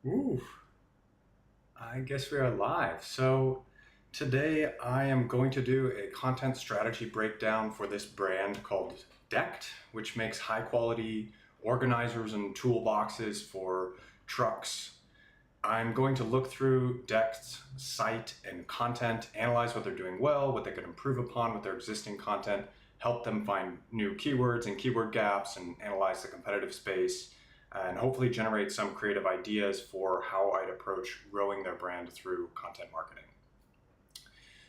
Ooh, I guess we are live. So today I am going to do a content strategy breakdown for this brand called DECKED, which makes high quality organizers and toolboxes for trucks. I'm going to look through DECKED's site and content, analyze what they're doing well, what they could improve upon with their existing content, help them find new keywords and keyword gaps, and analyze the competitive space, and hopefully generate some creative ideas for how I'd approach growing their brand through content marketing.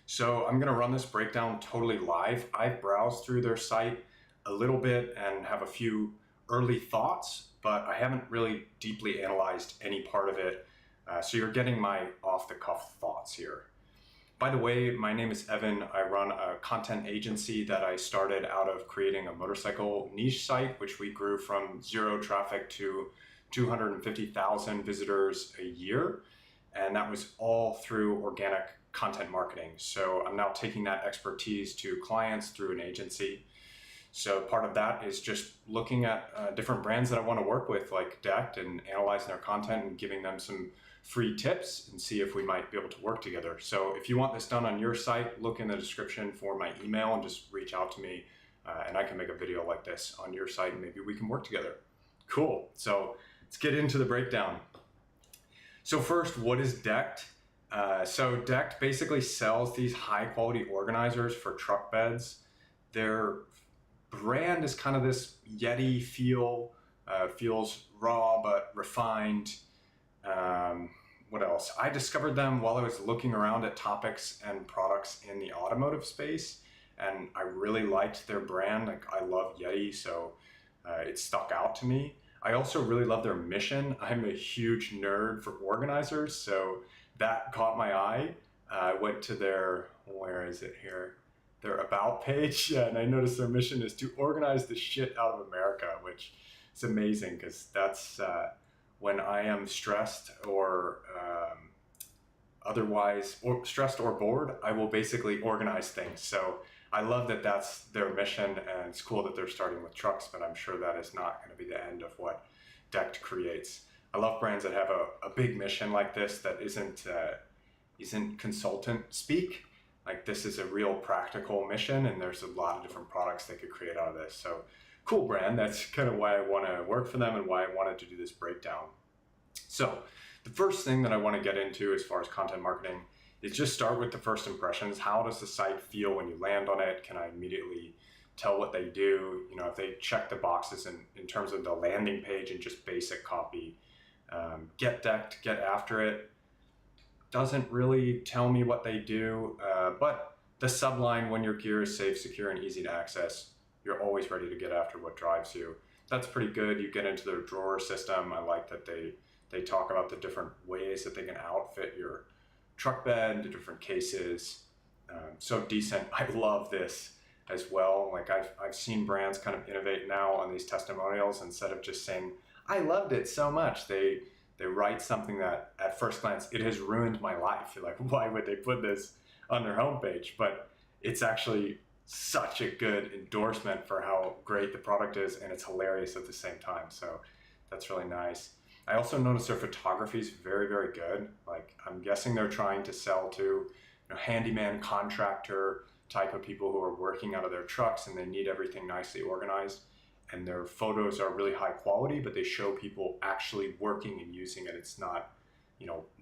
So I'm going to run this breakdown totally live. I've browsed through their site a little bit and have a few early thoughts, but I haven't really deeply analyzed any part of it. So you're getting my off the cuff thoughts here. By the way, my name is Evan. I run a content agency that I started out of creating a motorcycle niche site, which we grew from zero traffic to 250,000 visitors a year. And that was all through organic content marketing. So I'm now taking that expertise to clients through an agency. So part of that is just looking at different brands that I want to work with, like DECKED, and analyzing their content and giving them some free tips and see if we might be able to work together. So if you want this done on your site, look in the description for my email and just reach out to me, and I can make a video like this on your site and maybe we can work together. Cool. So let's get into the breakdown. So first, what is DECKED? So DECKED basically sells these high quality organizers for truck beds. Their brand is kind of this Yeti feel, feels raw but refined. What else? I discovered them while I was looking around at topics and products in the automotive space, and I really liked their brand. Like, I love Yeti, so it stuck out to me. I also really love their mission. I'm a huge nerd for organizers, so that caught my eye. I went to their, where is it here? Their about page, and I noticed their mission is to organize the shit out of America, which is amazing because that's when I am stressed or otherwise, or stressed or bored, I will basically organize things. So I love that that's their mission, and it's cool that they're starting with trucks, but I'm sure that is not going to be the end of what DECKED creates. I love brands that have a big mission like this that isn't consultant speak. Like, this is a real practical mission, and there's a lot of different products they could create out of this. So cool brand. That's kind of why I want to work for them and why I wanted to do this breakdown. So the first thing that I want to get into as far as content marketing is just start with the first impressions. How does the site feel when you land on it? Can I immediately tell what they do? You know, if they check the boxes in terms of the landing page and just basic copy. Get DECKED, get after it. Doesn't really tell me what they do, but the subline, when your gear is safe, secure, and easy to access, you're always ready to get after what drives you. That's pretty good. You get into their drawer system. I like that they talk about the different ways that they can outfit your truck bed into different cases. So decent. I love this as well. Like, I've seen brands kind of innovate now on these testimonials. Instead of just saying, I loved it so much, they write something that at first glance, it has ruined my life. You're like, why would they put this on their homepage? But it's actually such a good endorsement for how great the product is, and it's hilarious at the same time. So that's really nice. I also noticed their photography is very, very good. Like, I'm guessing they're trying to sell to, handyman, contractor type of people who are working out of their trucks and they need everything nicely organized. And their photos are really high quality, but they show people actually working and using it. It's not,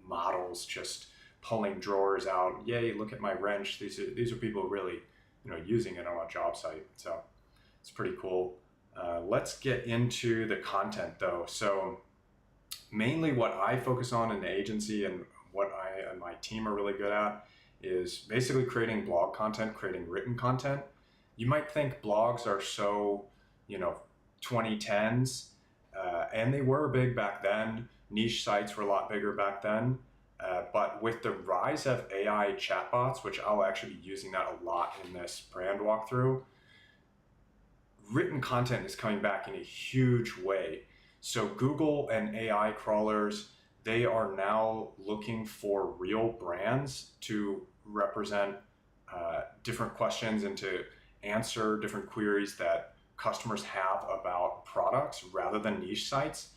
models just pulling drawers out. Yay, look at my wrench. These are people really, using it on a job site. So it's pretty cool. Let's get into the content though. So mainly what I focus on in the agency and what I and my team are really good at is basically creating blog content, creating written content. You might think blogs are so, 2010s, and they were big back then. Niche sites were a lot bigger back then. But with the rise of AI chatbots, which I'll actually be using that a lot in this brand walkthrough, written content is coming back in a huge way. So Google and AI crawlers, they are now looking for real brands to represent different questions and to answer different queries that customers have about products rather than niche sites.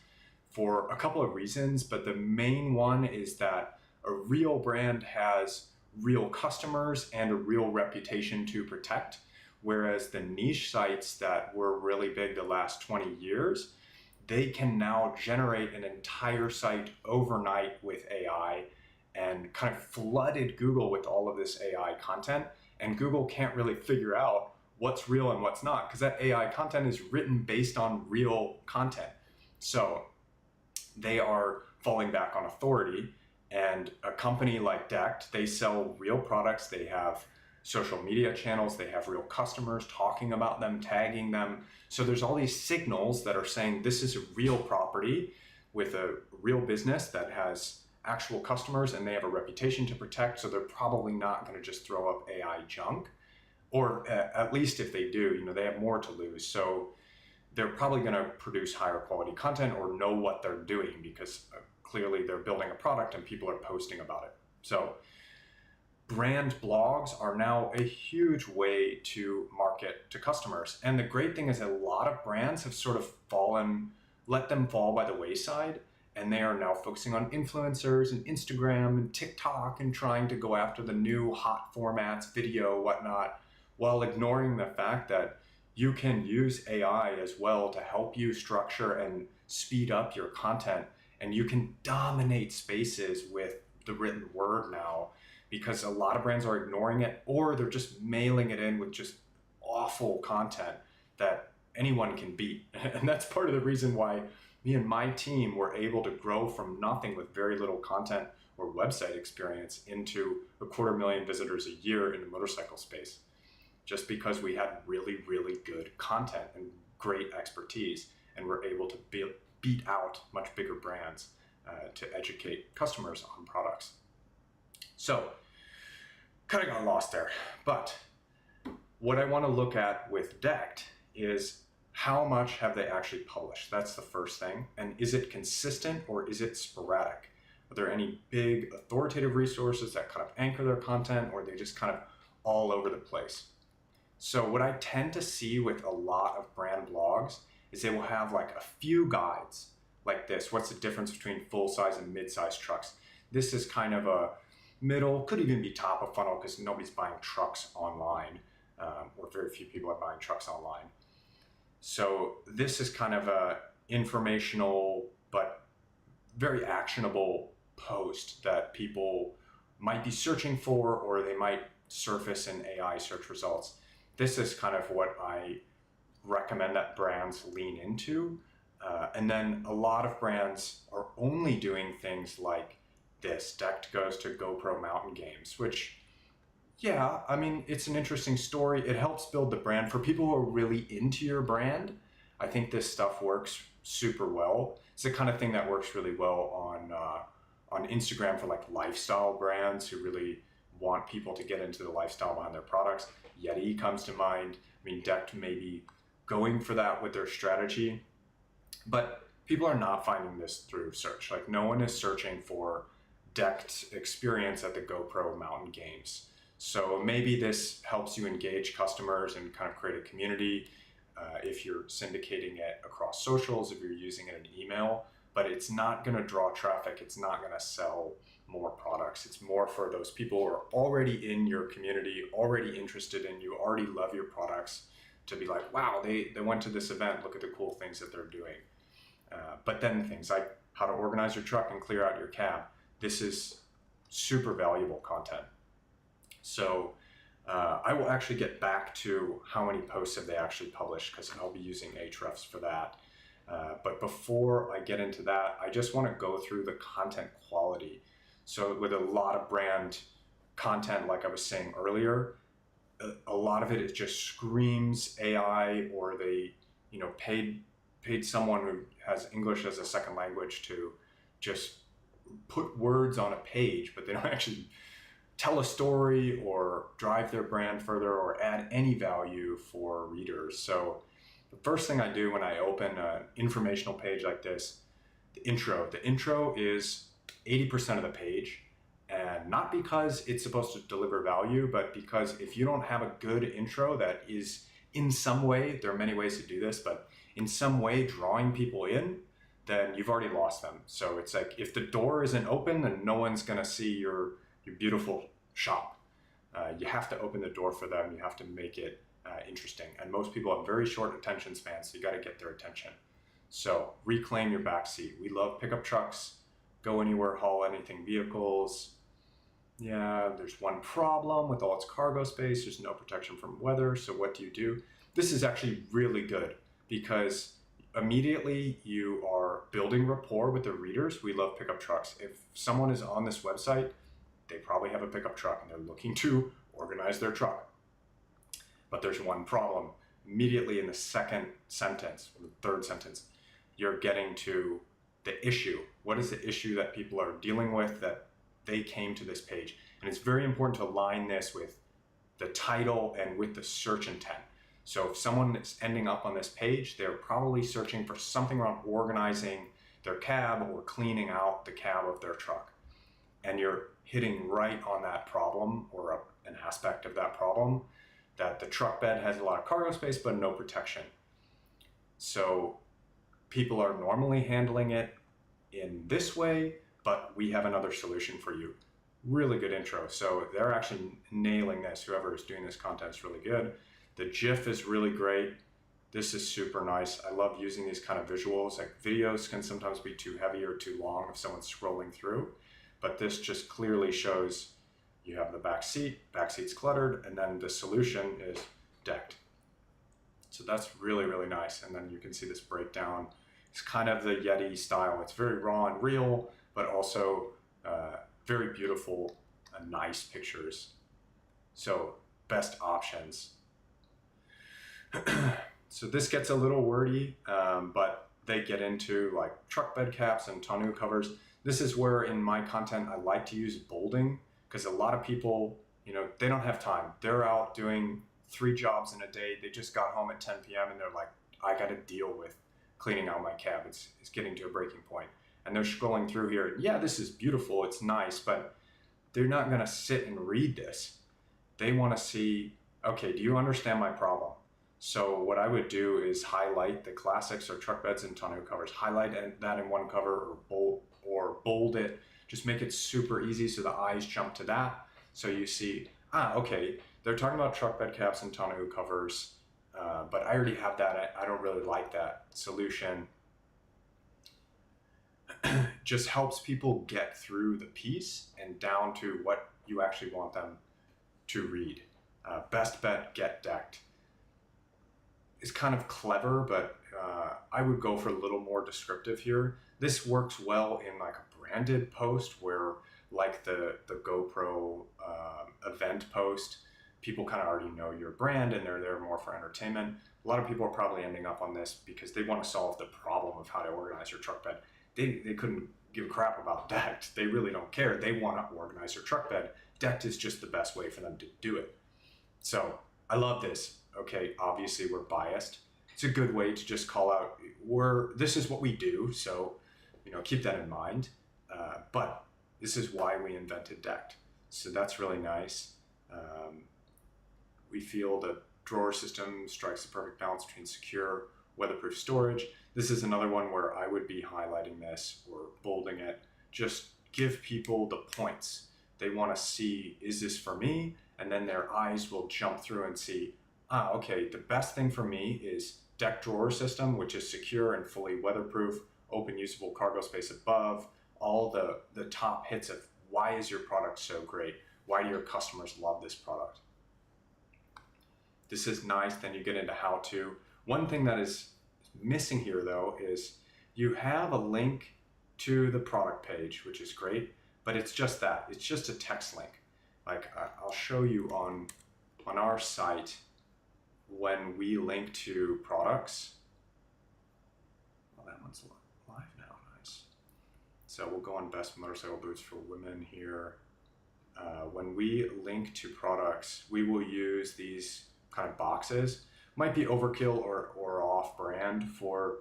for a couple of reasons, but the main one is that a real brand has real customers and a real reputation to protect, whereas the niche sites that were really big the last 20 years, they can now generate an entire site overnight with AI and kind of flooded Google with all of this AI content. And Google can't really figure out what's real and what's not, because that AI content is written based on real content. So they are falling back on authority. And a company like DECKED, they sell real products. They have social media channels. They have real customers talking about them, tagging them. So there's all these signals that are saying this is a real property with a real business that has actual customers and they have a reputation to protect. So they're probably not going to just throw up AI junk, or at least if they do, they have more to lose. So they're probably going to produce higher quality content or know what they're doing, because clearly they're building a product and people are posting about it. So brand blogs are now a huge way to market to customers. And the great thing is that a lot of brands have sort of let them fall by the wayside. And they are now focusing on influencers and Instagram and TikTok and trying to go after the new hot formats, video, whatnot, while ignoring the fact that you can use AI as well to help you structure and speed up your content. And you can dominate spaces with the written word now, because a lot of brands are ignoring it, or they're just mailing it in with just awful content that anyone can beat. And that's part of the reason why me and my team were able to grow from nothing with very little content or website experience into 250,000 visitors a year in the motorcycle space, just because we had really, really good content and great expertise, and we're able to beat out much bigger brands to educate customers on products. So kind of got lost there, but what I want to look at with DECKED is how much have they actually published? That's the first thing. And is it consistent or is it sporadic? Are there any big authoritative resources that kind of anchor their content, or are they just kind of all over the place? So what I tend to see with a lot of brand blogs is they will have like a few guides like this. What's the difference between full-size and mid-size trucks? This is kind of a middle, could even be top of funnel, because nobody's buying trucks online, or very few people are buying trucks online. So this is kind of a informational but very actionable post that people might be searching for, or they might surface in AI search results. This is kind of what I recommend that brands lean into. And then a lot of brands are only doing things like this. DECKED goes to GoPro mountain games, which, yeah, I mean, it's an interesting story. It helps build the brand. For people who are really into your brand, I think this stuff works super well. It's the kind of thing that works really well on Instagram for like lifestyle brands who really want people to get into the lifestyle behind their products. Yeti comes to mind. I mean, DECKED may be going for that with their strategy, but people are not finding this through search. Like, no one is searching for DECKED's experience at the GoPro mountain games. So maybe this helps you engage customers and kind of create a community if you're syndicating it across socials, if you're using it in email, but it's not going to draw traffic. It's not going to sell more products. It's more for those people who are already in your community, already interested in you, already love your products, to be like, wow, they went to this event, look at the cool things that they're doing. But then things like how to organize your truck and clear out your cab. This is super valuable content. So I will actually get back to how many posts have they actually published, because I'll be using Ahrefs for that. But before I get into that, I just want to go through the content quality. So with a lot of brand content, like I was saying earlier, a lot of it just screams AI, or they, paid someone who has English as a second language to just put words on a page, but they don't actually tell a story or drive their brand further or add any value for readers. So the first thing I do when I open an informational page like this, the intro is 80% of the page. And not because it's supposed to deliver value, but because if you don't have a good intro that is in some way, there are many ways to do this, but in some way drawing people in, then you've already lost them. So it's like if the door isn't open, then no one's gonna see your beautiful shop. You have to open the door for them. You have to make it interesting. And most people have very short attention spans, so you got to get their attention. So reclaim your back seat. We love pickup trucks. Go anywhere, haul anything vehicles. Yeah, there's one problem with all its cargo space. There's no protection from weather. So what do? This is actually really good because immediately you are building rapport with the readers. We love pickup trucks. If someone is on this website, they probably have a pickup truck and they're looking to organize their truck. But there's one problem. Immediately in the second sentence, or the third sentence, you're getting to the issue. What is the issue that people are dealing with that they came to this page? And it's very important to align this with the title and with the search intent. So if someone is ending up on this page, they're probably searching for something around organizing their cab or cleaning out the cab of their truck. And you're hitting right on that problem or an aspect of that problem, that the truck bed has a lot of cargo space but no protection. So people are normally handling it in this way, but we have another solution for you. Really good intro. So they're actually nailing this. Whoever is doing this content is really good. The GIF is really great. This is super nice. I love using these kind of visuals. Like videos can sometimes be too heavy or too long if someone's scrolling through, but this just clearly shows you have the back seat's cluttered, and then the solution is decked. So that's really, really nice. And then you can see this breakdown. It's kind of the Yeti style. It's very raw and real, but also very beautiful and nice pictures. So best options. So this gets a little wordy, but they get into like truck bed caps and tonneau covers. This is where in my content I like to use bolding, because a lot of people, they don't have time. They're out doing 3 jobs in a day. They just got home at 10 p.m. and they're like, I got to deal with cleaning out my cab. It's getting to a breaking point. And they're scrolling through here. Yeah, this is beautiful. It's nice, but they're not going to sit and read this. They want to see, okay, do you understand my problem? So what I would do is highlight the classics or truck beds and tonneau covers. Highlight that in one cover or bold it. Just make it super easy so the eyes jump to that. So you see, okay, they're talking about truck bed caps and tonneau covers, but I already have that. I don't really like that solution. Just helps people get through the piece and down to what you actually want them to read. Best bet, get decked. It's kind of clever, but I would go for a little more descriptive here. This works well in like a branded post where like the GoPro event post, people kind of already know your brand and they're there more for entertainment. A lot of people are probably ending up on this because they want to solve the problem of how to organize your truck bed. They couldn't give a crap about decked. They really don't care. They want to organize their truck bed. Decked is just the best way for them to do it. So I love this. Okay, obviously we're biased. It's a good way to just call out, this is what we do, so keep that in mind. But this is why we invented decked. So that's really nice. We feel the drawer system strikes the perfect balance between secure, weatherproof storage. This is another one where I would be highlighting this or bolding it. Just give people the points. They want to see, is this for me? And then their eyes will jump through and see, okay, the best thing for me is deck drawer system, which is secure and fully weatherproof, open usable cargo space above, all the top hits of why is your product so great? Why do your customers love this product? This is nice. Then you get into how to. One thing that is missing here though is you have a link to the product page, which is great, but it's just that. It's just a text link. Like I'll show you on our site when we link to products. Well, that one's live now, nice. So we'll go on best motorcycle boots for women here. When we link to products, we will use these kind of boxes. Might be overkill or off-brand for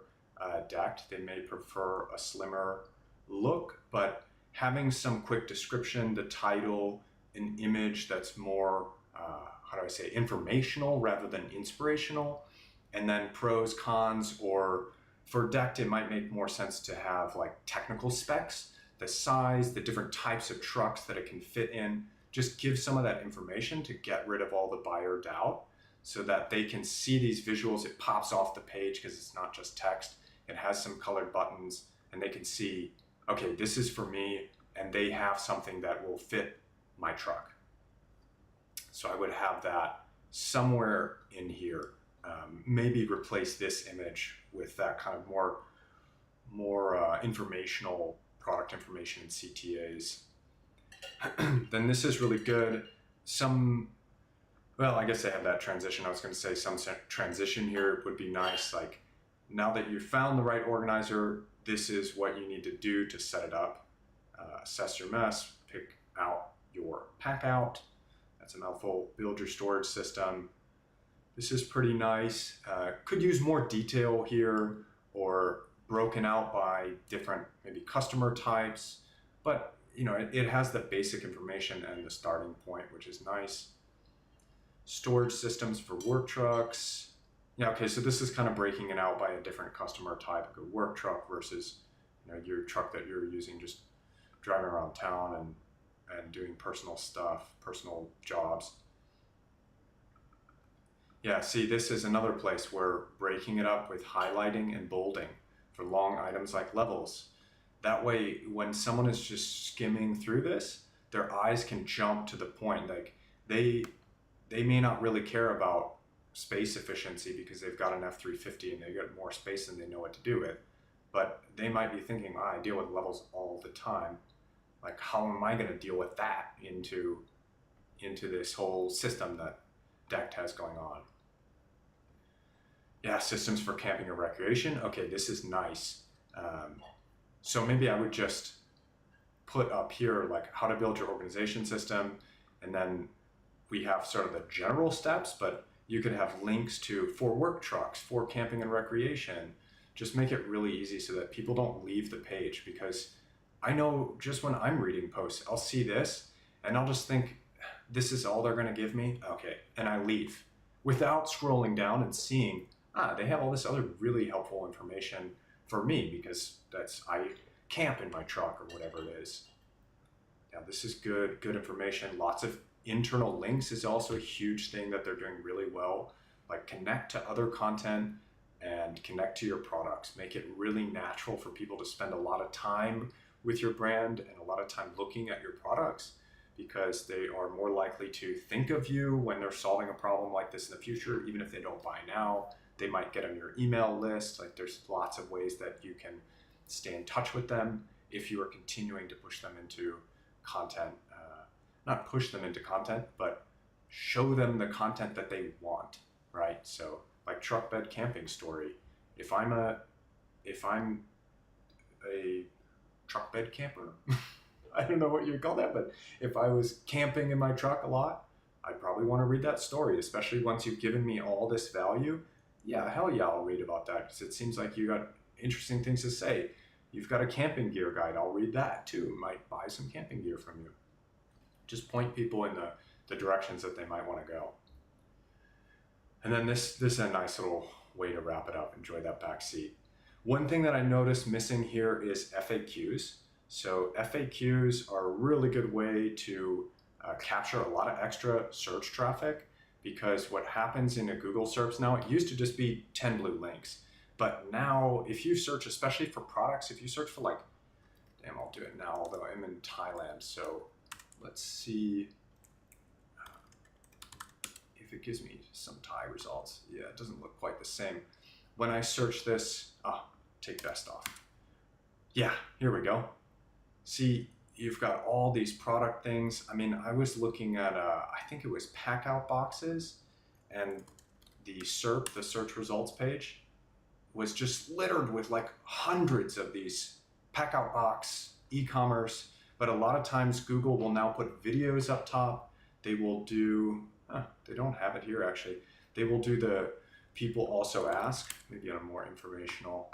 decked. They may prefer a slimmer look, but having some quick description, the title, an image that's more, informational rather than inspirational, and then pros, cons, or For DECKED, it might make more sense to have like technical specs, the size, the different types of trucks that it can fit in. Just give some of that information to get rid of all the buyer doubt so that they can see these visuals. It pops off the page because it's not just text. It has some colored buttons and they can see, okay, this is for me, and they have something that will fit my truck. So I would have that somewhere in here. Maybe replace this image with that kind of more informational product information and CTAs. Then this is really good. Well, I guess they have that transition. I was going to say some transition here would be nice. Like, now that you've found the right organizer, this is what you need to do to set it up. Assess your mess, pick out your pack out. That's a mouthful. Build your storage system. This is pretty nice. Could use more detail here, or broken out by different maybe customer types, but you know, it has the basic information and the starting point, which is nice. Storage systems for work trucks. Yeah, okay, so this is kind of breaking it out by a different customer type, like a work truck versus, you know, your truck that you're using just driving around town and doing personal stuff, personal jobs. Yeah, see, this is another place where breaking it up with highlighting and bolding for long items like levels. That way, when someone is just skimming through this, their eyes can jump to the point. Like, they may not really care about space efficiency because they've got an F-350 and they got more space than they know what to do with. But they might be thinking, I deal with levels all the time. Like, how am I going to deal with that into this whole system that DECKED has going on? Yeah, systems for camping or recreation. Okay, this is nice. So maybe I would just put up here like how to build your organization system, and then we have sort of the general steps, but you could have links to for work trucks, for camping and recreation. Just make it really easy so that people don't leave the page, because I know just when I'm reading posts, I'll see this and I'll just think, this is all they're going to give me? Okay, and I leave without scrolling down and seeing, they have all this other really helpful information for me because I camp in my truck or whatever it is. Yeah, this is good information. Lots of internal links is also a huge thing that they're doing really well. Like, connect to other content and connect to your products. Make it really natural for people to spend a lot of time with your brand and a lot of time looking at your products, because they are more likely to think of you when they're solving a problem like this in the future. Even if they don't buy now, they might get on your email list. Like, there's lots of ways that you can stay in touch with them if you are continuing to push them into content. Not push them into content, but show them the content that they want, right? So like truck bed camping story. If I'm a truck bed camper, I don't know what you'd call that, but if I was camping in my truck a lot, I'd probably want to read that story, especially once you've given me all this value. Yeah, hell yeah, I'll read about that, because it seems like you got interesting things to say. You've got a camping gear guide, I'll read that too. Might buy some camping gear from you. Just point people in the directions that they might want to go. And then this is a nice little way to wrap it up. Enjoy that back seat. One thing that I noticed missing here is FAQs. So FAQs are a really good way to capture a lot of extra search traffic, because what happens in a Google search now, it used to just be 10 blue links. But now if you search, especially for products, if you search for like, damn, I'll do it now, although I'm in Thailand. So let's see if it gives me some Thai results. Yeah, it doesn't look quite the same. When I search this, take vest off. Yeah, here we go. See, you've got all these product things. I mean, I was looking at, I think it was pack out boxes, and the SERP, the search results page, was just littered with like hundreds of these pack out box e-commerce. But a lot of times Google will now put videos up top. They will do, they don't have it here actually. They will do the people also ask, maybe on a more informational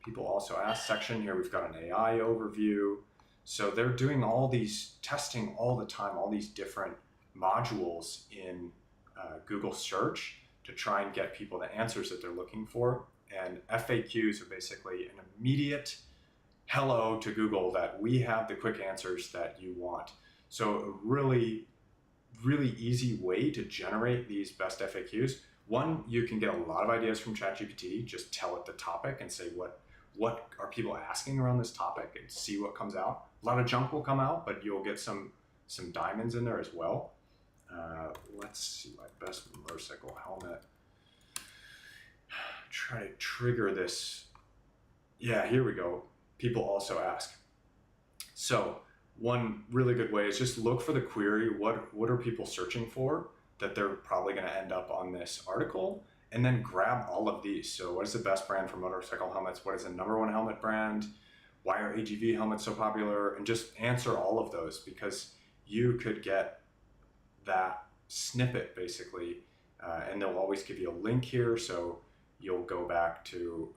people also ask section. Here we've got an AI overview. So they're doing all these testing all the time, all these different modules in Google search to try and get people the answers that they're looking for. And FAQs are basically an immediate hello to Google that we have the quick answers that you want. So a really, really easy way to generate these best FAQs. One, you can get a lot of ideas from ChatGPT. Just tell it the topic and say what are people asking around this topic and see what comes out. A lot of junk will come out, but you'll get some diamonds in there as well. Let's see, my best motorcycle helmet. Try to trigger this. Yeah, here we go. People also ask. So one really good way is just look for the query. What are people searching for that they're probably going to end up on this article? And then grab all of these. So what is the best brand for motorcycle helmets? What is the #1 helmet brand? Why are AGV helmets so popular? And just answer all of those, because you could get that snippet basically. And they'll always give you a link here. So you'll go back to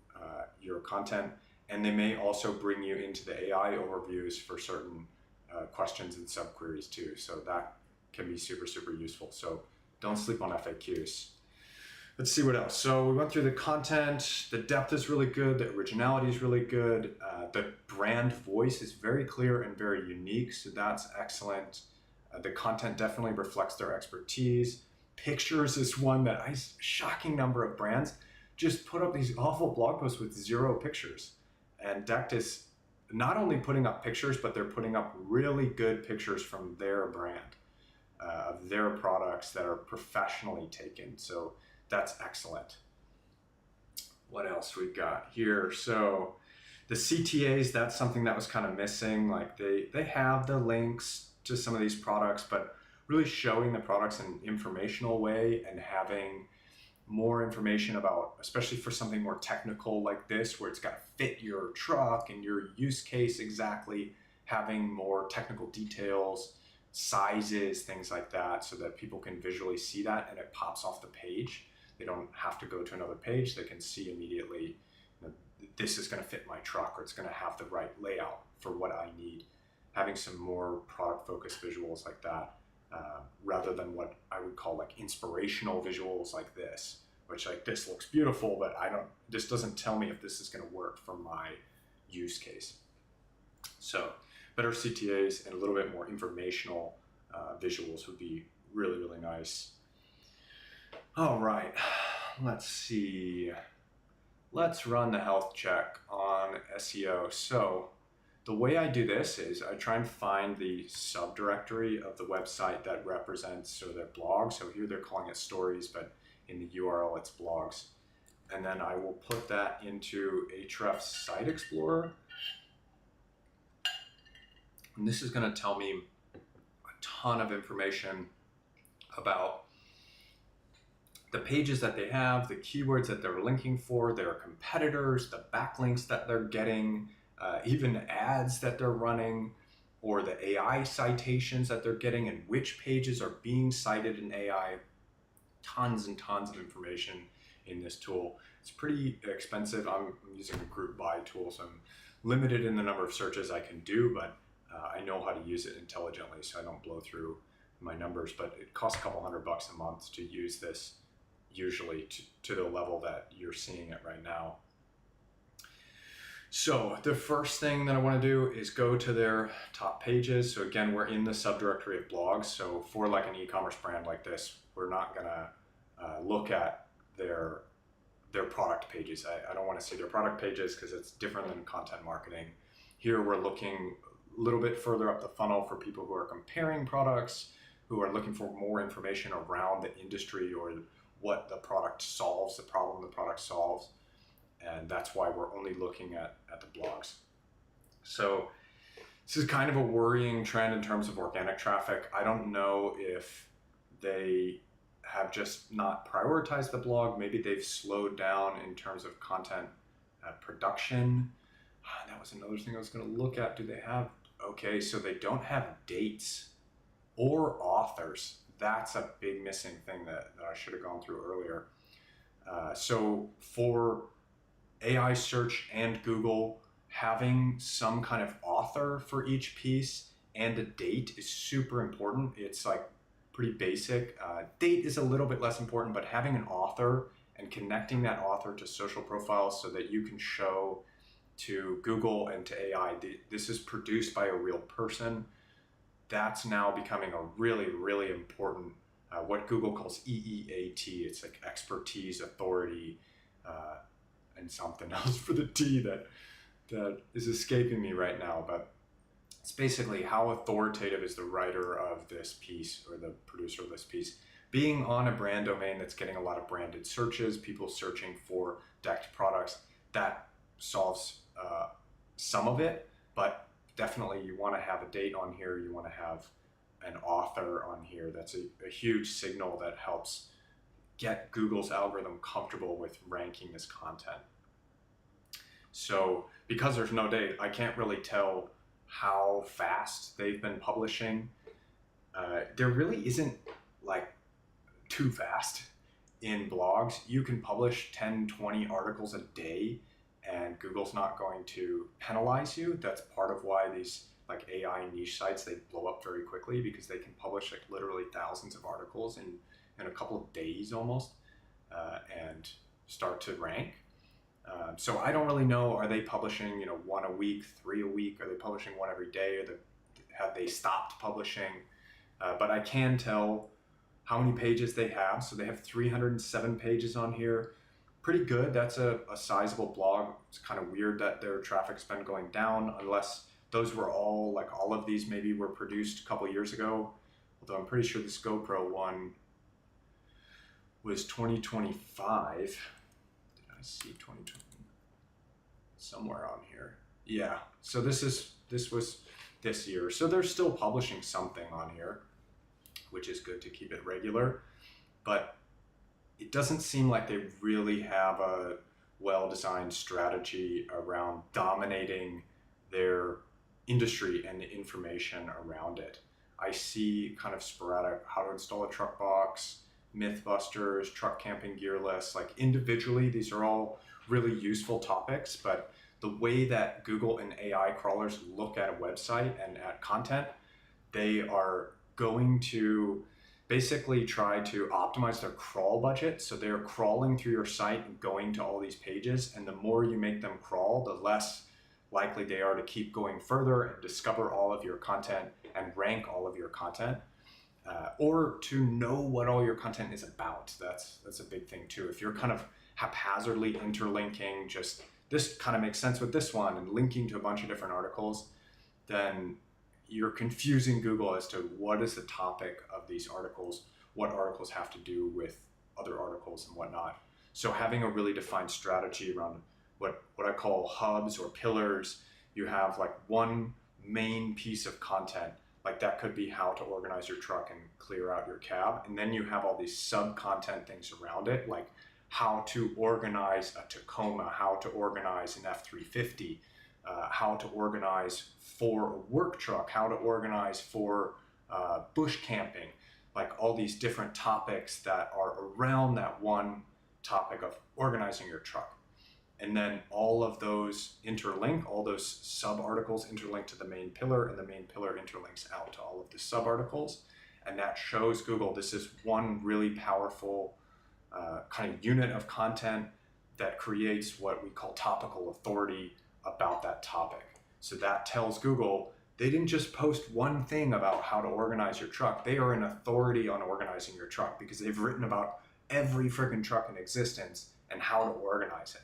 your content. And they may also bring you into the AI overviews for certain questions and subqueries too. So that can be super, super useful. So don't sleep on FAQs. Let's see what else. So we went through the content. The depth is really good. The originality is really good. The brand voice is very clear and very unique. So that's excellent. The content definitely reflects their expertise. Pictures is one that shocking number of brands just put up these awful blog posts with 0 pictures. And DECKED is not only putting up pictures, but they're putting up really good pictures from their brand, of their products that are professionally taken. So that's excellent. What else we got here? So the CTAs, that's something that was kind of missing. Like they have the links to some of these products, but really showing the products in an informational way and having more information about, especially for something more technical like this, where it's got to fit your truck and your use case exactly, having more technical details, sizes, things like that, so that people can visually see that and it pops off the page. They don't have to go to another page. They can see immediately, this is going to fit my truck, or it's going to have the right layout for what I need. Having some more product focused visuals like that, rather than what I would call like inspirational visuals like this, which like this looks beautiful, but this doesn't tell me if this is going to work for my use case. So better CTAs and a little bit more informational visuals would be really, really nice. All right, let's see. Let's run the health check on SEO. So the way I do this is I try and find the subdirectory of the website that represents their blog. So here they're calling it stories, but in the URL it's blogs. And then I will put that into Ahrefs Site Explorer. And this is going to tell me a ton of information about the pages that they have, the keywords that they're linking for, their competitors, the backlinks that they're getting, even ads that they're running, or the AI citations that they're getting, and which pages are being cited in AI. Tons and tons of information in this tool. It's pretty expensive. I'm using a group buy tool, so I'm limited in the number of searches I can do, but I know how to use it intelligently, so I don't blow through my numbers. But it costs a couple $100 a month to use this, usually to the level that you're seeing it right now. So the first thing that I want to do is go to their top pages. So again, we're in the subdirectory of blogs. So for like an e-commerce brand like this, we're not going to look at their product pages. I don't want to see their product pages because it's different than content marketing. Here we're looking a little bit further up the funnel for people who are comparing products, who are looking for more information around the industry or what the product solves, the problem the product solves. And that's why we're only looking at the blogs. So this is kind of a worrying trend in terms of organic traffic. I don't know if they have just not prioritized the blog. Maybe they've slowed down in terms of content production. That was another thing I was going to look at. Do they have, okay, so they don't have dates or authors. That's a big missing thing that I should have gone through earlier. So for AI search and Google, having some kind of author for each piece and a date is super important. It's like pretty basic. Date is a little bit less important, but having an author and connecting that author to social profiles so that you can show to Google and to AI, this is produced by a real person. That's now becoming a really, really important, what Google calls EEAT. It's like expertise, authority, and something else for the T that is escaping me right now. But it's basically how authoritative is the writer of this piece or the producer of this piece. Being on a brand domain that's getting a lot of branded searches, people searching for decked products, that solves some of it, but definitely you want to have a date on here, you want to have an author on here. That's a huge signal that helps get Google's algorithm comfortable with ranking this content. So because there's no date, I can't really tell how fast they've been publishing. There really isn't like too fast in blogs. You can publish 10, 20 articles a day and Google's not going to penalize you. That's part of why these like AI niche sites, they blow up very quickly because they can publish like literally thousands of articles in a couple of days almost and start to rank. So I don't really know, are they publishing, one a week, 3 a week? Are they publishing one every day? Have they stopped publishing? But I can tell how many pages they have. So they have 307 pages on here. Pretty good. That's a sizable blog. It's kind of weird that their traffic's been going down, unless those were all of these maybe were produced a couple years ago. Although I'm pretty sure this GoPro one was 2025. Did I see 2020? Somewhere on here. Yeah. So this was this year. So they're still publishing something on here, which is good to keep it regular. But it doesn't seem like they really have a well-designed strategy around dominating their industry and the information around it. I see kind of sporadic how to install a truck box, Mythbusters, truck camping gear lists. Like individually, these are all really useful topics, but the way that Google and AI crawlers look at a website and at content, they are going to basically try to optimize their crawl budget. So they're crawling through your site and going to all these pages. And the more you make them crawl, the less likely they are to keep going further and discover all of your content and rank all of your content, or to know what all your content is about. That's a big thing too. If you're kind of haphazardly interlinking, just this kind of makes sense with this one and linking to a bunch of different articles, then you're confusing Google as to what is the topic of these articles, what articles have to do with other articles and whatnot. So having a really defined strategy around what I call hubs or pillars, you have like one main piece of content, like that could be how to organize your truck and clear out your cab. And then you have all these sub-content things around it, like how to organize a Tacoma, how to organize an F-350, how to organize for a work truck, how to organize for bush camping, like all these different topics that are around that one topic of organizing your truck. And then all of those interlink, all those sub-articles interlink to the main pillar, and the main pillar interlinks out to all of the sub-articles. And that shows Google this is one really powerful kind of unit of content that creates what we call topical authority about that topic. So that tells Google they didn't just post one thing about how to organize your truck. They are an authority on organizing your truck because they've written about every freaking truck in existence and how to organize it.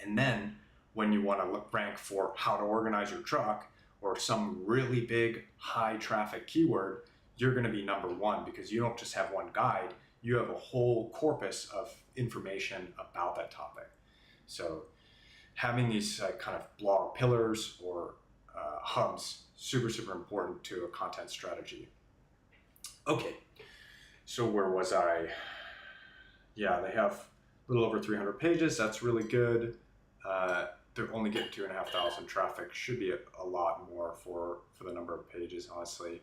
And then when you want to rank for how to organize your truck or some really big high traffic keyword, you're going to be number one because you don't just have one guide, you have a whole corpus of information about that topic. So having these kind of blog pillars or hubs, super, super important to a content strategy. Okay, so where was I? Yeah, they have a little over 300 pages. That's really good. They're only getting 2,500 traffic. Should be a lot more for the number of pages, honestly.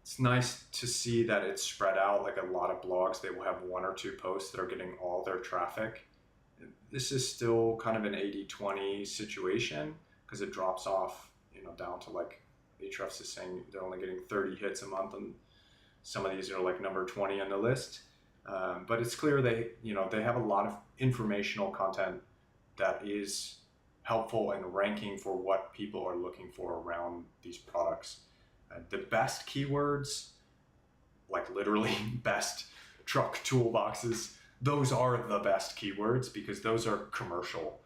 It's nice to see that it's spread out. Like a lot of blogs, they will have 1 or 2 posts that are getting all their traffic. This is still kind of an 80-20 situation because it drops off, down to like Ahrefs is saying they're only getting 30 hits a month, and some of these are like number 20 on the list. But it's clear they have a lot of informational content that is helpful in ranking for what people are looking for around these products. The best keywords, like literally best truck toolboxes, those are the best keywords because those are commercial.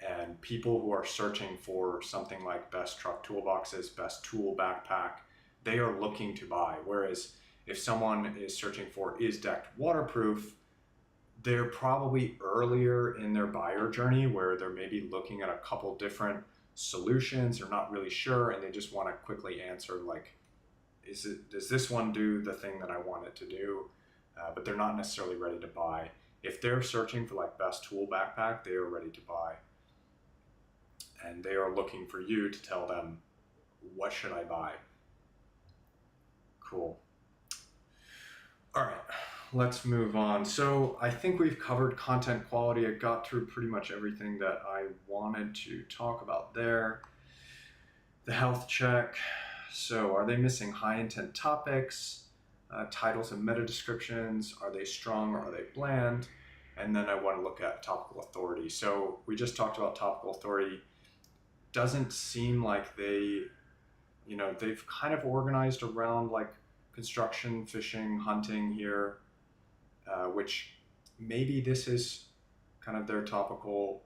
And people who are searching for something like best truck toolboxes, best tool backpack, they are looking to buy. Whereas if someone is searching for is decked waterproof, they're probably earlier in their buyer journey where they're maybe looking at a couple different solutions. They're not really sure and they just want to quickly answer like, does this one do the thing that I want it to do? But they're not necessarily ready to buy. If they're searching for like best tool backpack, they are ready to buy. And they are looking for you to tell them, what should I buy? Cool. All right, let's move on. So I think we've covered content quality. I got through pretty much everything that I wanted to talk about there. The health check. So are they missing high intent topics? Titles and meta descriptions, are they strong or are they bland? And then I want to look at topical authority. So we just talked about topical authority. Doesn't seem like they've kind of organized around like construction, fishing, hunting here, which maybe this is kind of their topical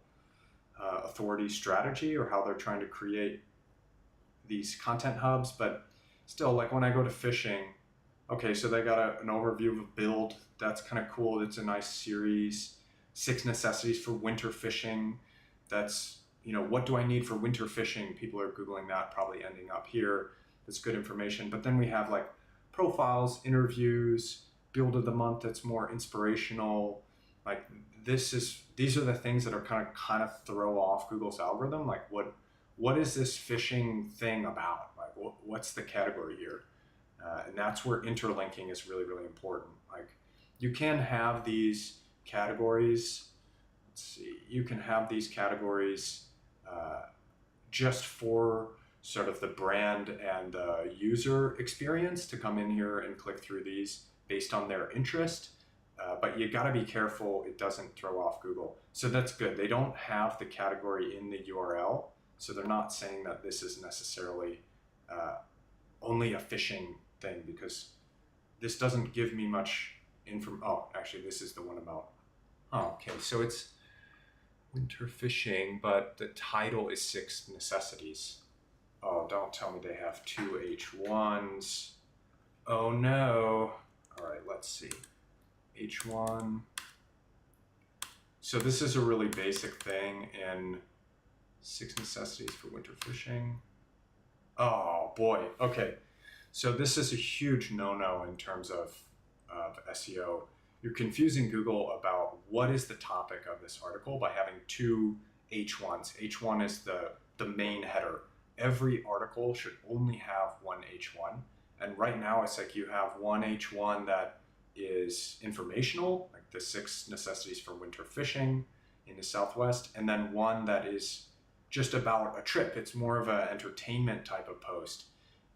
authority strategy or how they're trying to create these content hubs. But still, like when I go to fishing, okay, so they got an overview of a build. That's kind of cool. It's a nice series. 6 necessities for winter fishing. That's, what do I need for winter fishing? People are Googling that, probably ending up here. That's good information. But then we have like profiles, interviews, build of the month that's more inspirational. Like these are the things that are kind of throw off Google's algorithm. Like what is this fishing thing about? Like what's the category here? And that's where interlinking is really, really important. Like you can have these categories. Let's see. You can have these categories just for sort of the brand and the user experience to come in here and click through these based on their interest. But you got to be careful it doesn't throw off Google. So that's good. They don't have the category in the URL. So they're not saying that this is necessarily only a fishing thing because this doesn't give me much information. Oh, actually, this is the one about. Oh, okay. So it's winter fishing, but the title is 6 necessities. Oh, don't tell me they have 2 H1s. Oh no. All right, let's see. H1. So this is a really basic thing in 6 necessities for winter fishing. Oh boy. Okay. So this is a huge no-no in terms of SEO. You're confusing Google about what is the topic of this article by having 2 H1s. H1 is the main header. Every article should only have 1 H1. And right now it's like you have 1 H1 that is informational, like the 6 necessities for winter fishing in the Southwest, and then one that is just about a trip. It's more of an entertainment type of post.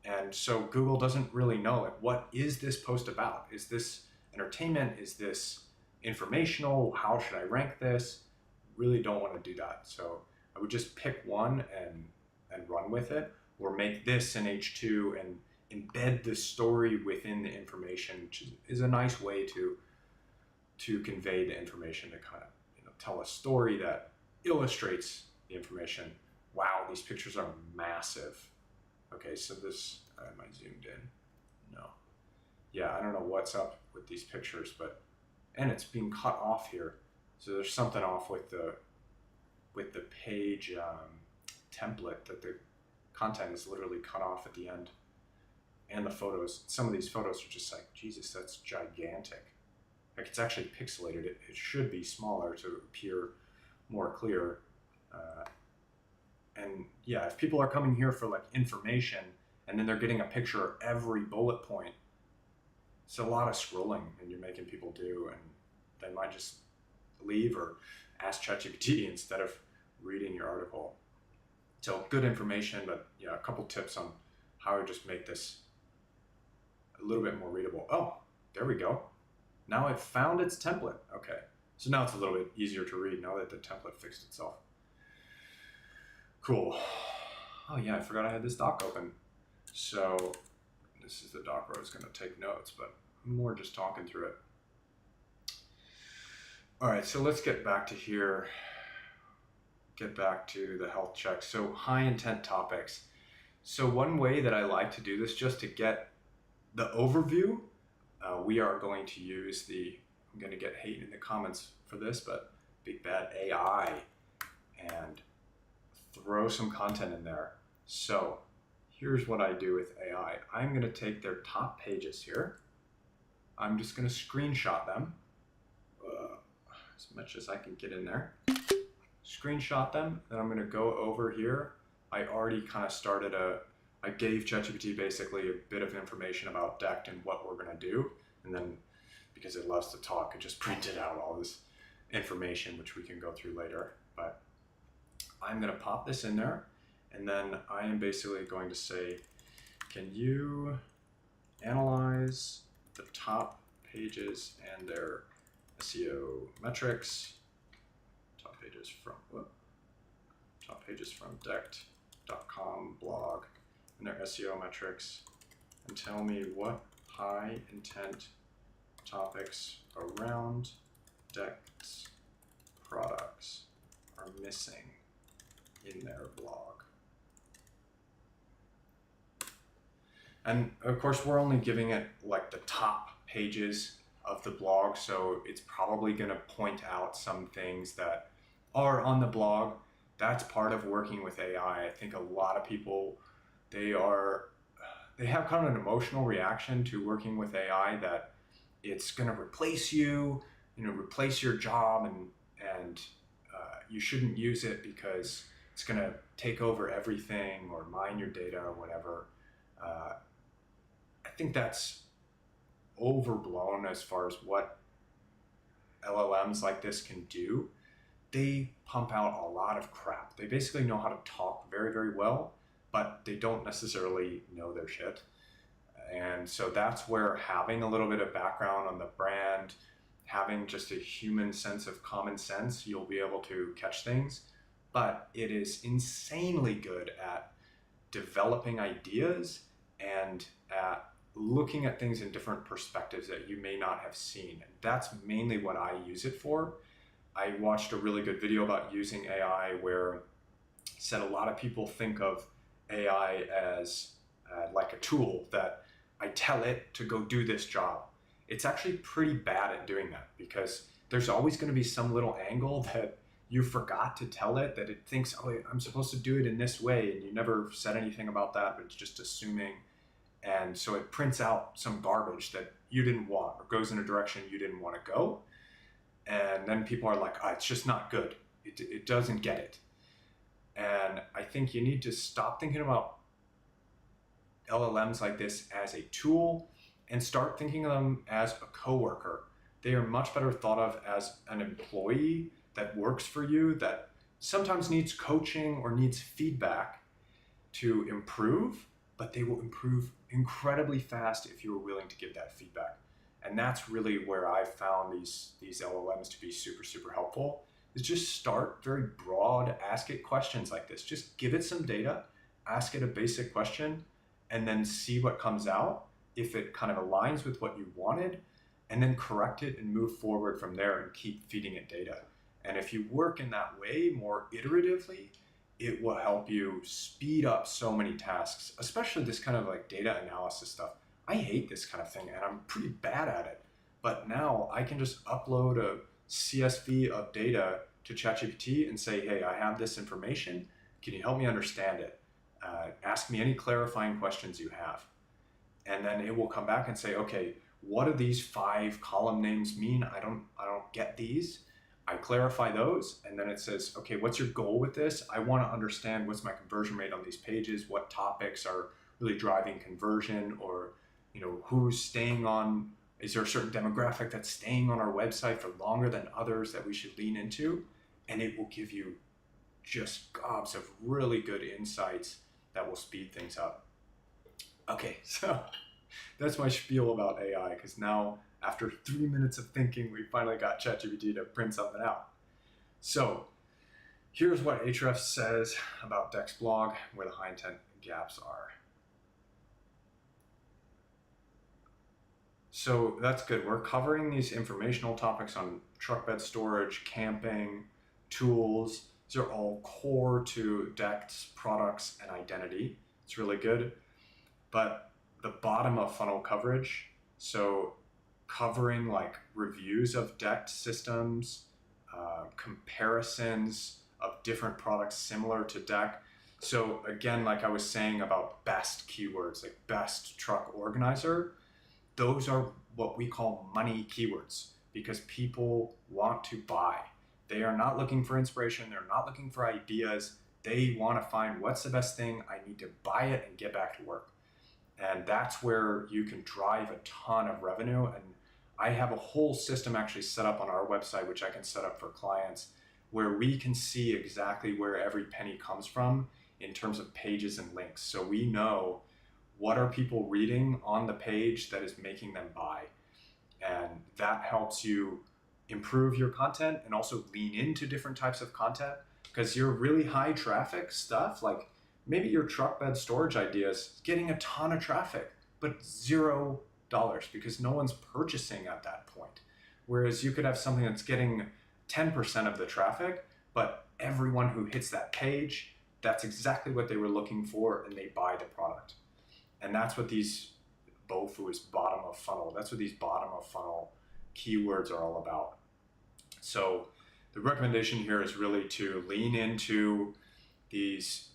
And so Google doesn't really know, like, what is this post about? Is this entertainment? Is this informational? How should I rank this? Really don't want to do that. So I would just pick one and run with it, or make this an H2 and embed the story within the information, which is a nice way to convey the information, to kind of tell a story that illustrates the information. Wow, these pictures are massive. Okay, so this, am I zoomed in? No. Yeah, I don't know what's up with these pictures, and it's being cut off here. So there's something off with the page template, that the content is literally cut off at the end. And the photos, some of these photos are just like, Jesus, that's gigantic. Like it's actually pixelated. It should be smaller to appear more clear. And yeah, if people are coming here for like information and then they're getting a picture of every bullet point, it's a lot of scrolling and you're making people do, and they might just leave or ask ChatGPT instead of reading your article. So good information, but yeah, a couple tips on how to just make this a little bit more readable. Oh, there we go. Now it found its template. Okay, so now it's a little bit easier to read now that the template fixed itself. Cool. Oh yeah, I forgot I had this doc open. So this is the doc where I was going to take notes, but I'm more just talking through it. All right, so let's get back to here. Get back to the health check. So high intent topics. So one way that I like to do this, just to get the overview, we are going to use I'm going to get hate in the comments for this, but big bad AI, and throw some content in there. So here's what I do with AI. I'm going to take their top pages here. I'm just going to screenshot them as much as I can get in there. Screenshot them, then I'm going to go over here. I already kind of started I gave ChatGPT basically a bit of information about DECKED and what we're going to do. And then because it loves to talk, it just printed out all this information, which we can go through later. But I'm going to pop this in there. And then I am basically going to say, can you analyze the top pages and their SEO metrics? Top pages from DECKED.com blog and their SEO metrics, and tell me what high intent topics around DECKED's products are missing in their blog. And of course, we're only giving it like the top pages of the blog, so it's probably going to point out some things that are on the blog. That's part of working with AI. I think a lot of people, they have kind of an emotional reaction to working with AI, that it's going to replace you, replace your job, and you shouldn't use it because it's going to take over everything or mine your data or whatever. I think that's overblown as far as what LLMs like this can do. They pump out a lot of crap. They basically know how to talk very, very well, but they don't necessarily know their shit. And so that's where having a little bit of background on the brand, having just a human sense of common sense, you'll be able to catch things. But it is insanely good at developing ideas and at looking at things in different perspectives that you may not have seen. And that's mainly what I use it for. I watched a really good video about using AI where it said a lot of people think of AI as like a tool that I tell it to go do this job. It's actually pretty bad at doing that, because there's always going to be some little angle that you forgot to tell it, that it thinks, oh, I'm supposed to do it in this way, and you never said anything about that, but it's just assuming. And so it prints out some garbage that you didn't want, or goes in a direction you didn't want to go. And then people are like, oh, it's just not good. It doesn't get it. And I think you need to stop thinking about LLMs like this as a tool and start thinking of them as a coworker. They are much better thought of as an employee that works for you, that sometimes needs coaching or needs feedback to improve, but they will improve incredibly fast if you're willing to give that feedback. And that's really where I found these LLMs to be super, super helpful, is just start very broad, ask it questions like this. Just give it some data, ask it a basic question, and then see what comes out. If it kind of aligns with what you wanted, and then correct it and move forward from there and keep feeding it data. And if you work in that way more iteratively, it will help you speed up so many tasks, especially this kind of like data analysis stuff. I hate this kind of thing, and I'm pretty bad at it. But now I can just upload a CSV of data to ChatGPT and say, hey, I have this information. Can you help me understand it? Ask me any clarifying questions you have. And then it will come back and say, okay, what do these 5 column names mean? I don't get these. I clarify those, and then it says, okay, what's your goal with this? I want to understand what's my conversion rate on these pages, what topics are really driving conversion, or who's staying on, is there a certain demographic that's staying on our website for longer than others that we should lean into? And it will give you just gobs of really good insights that will speed things up. Okay, so that's my spiel about AI, because now After 3 minutes of thinking, we finally got ChatGPT to print something out. So here's what Ahrefs says about Deck's blog, where the high intent gaps are. So that's good. We're covering these informational topics on truck bed storage, camping, tools. These are all core to Decked's products and identity. It's really good. But the bottom of funnel coverage, so covering like reviews of Decked systems, comparisons of different products similar to Deck. So again, like I was saying about best keywords, like best truck organizer, those are what we call money keywords because people want to buy. They are not looking for inspiration. They're not looking for ideas. They want to find what's the best thing. I need to buy it and get back to work. And that's where you can drive a ton of revenue. And I have a whole system actually set up on our website, which I can set up for clients, where we can see exactly where every penny comes from in terms of pages and links. So we know what are people reading on the page that is making them buy. And that helps you improve your content and also lean into different types of content, because your really high traffic stuff, like maybe your truck bed storage ideas, getting a ton of traffic, but $0 because no one's purchasing at that point. Whereas you could have something that's getting 10% of the traffic, but everyone who hits that page, that's exactly what they were looking for and they buy the product. And that's what these BOFU is bottom of funnel. That's what these bottom of funnel keywords are all about. So the recommendation here is really to lean into these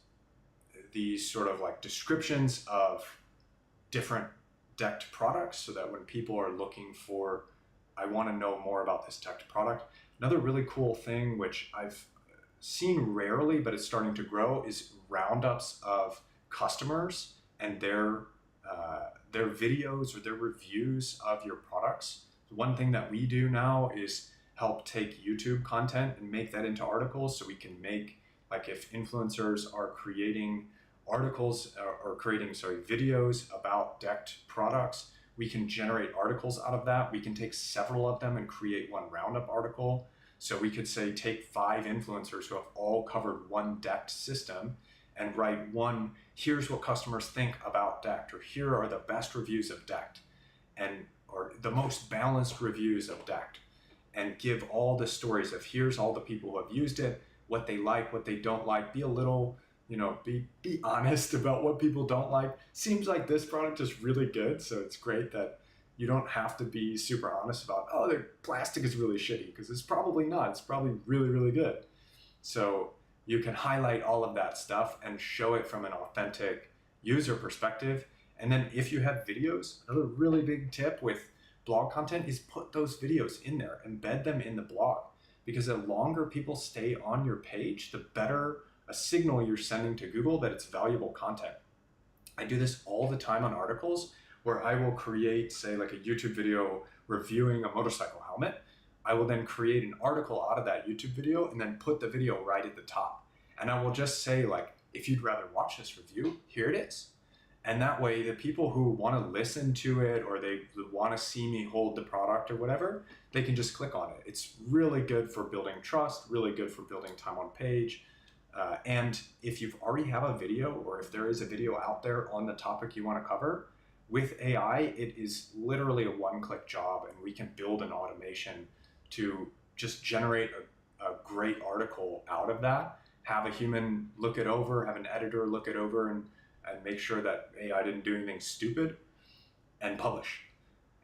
sort of like descriptions of different Decked products so that when people are looking for, I want to know more about this Decked product. Another really cool thing, which I've seen rarely, but it's starting to grow, is roundups of customers and their videos or their reviews of your products. One thing that we do now is help take YouTube content and make that into articles, so we can make, like if influencers are creating articles or creating videos about Decked products, we can generate articles out of that. We can take several of them and create one roundup article. So we could say take 5 influencers who have all covered one Decked system and write one, here's what customers think about Decked, or here are the best reviews of Decked, and or the most balanced reviews of Decked, and give all the stories of here's all the people who have used it, what they like, what they don't like. Be a little, be honest about what people don't like. Seems like this product is really good, so it's great that you don't have to be super honest about, oh, the plastic is really shitty, because it's probably not. It's probably really, really good. So you can highlight all of that stuff and show it from an authentic user perspective. And then if you have videos, another really big tip with blog content is put those videos in there, embed them in the blog, because the longer people stay on your page, the better a signal you're sending to Google that it's valuable content. I do this all the time on articles where I will create, say, like a YouTube video reviewing a motorcycle helmet. I will then create an article out of that YouTube video and then put the video right at the top. And I will just say, like, if you'd rather watch this review, here it is. And that way, the people who want to listen to it or they want to see me hold the product or whatever, they can just click on it. It's really good for building trust, really good for building time on page. And if you've already have a video, or if there is a video out there on the topic you want to cover, with AI, it is literally a one-click job, and we can build an automation to just generate a great article out of that, have a human look it over, have an editor look it over, and make sure that AI didn't do anything stupid, and publish.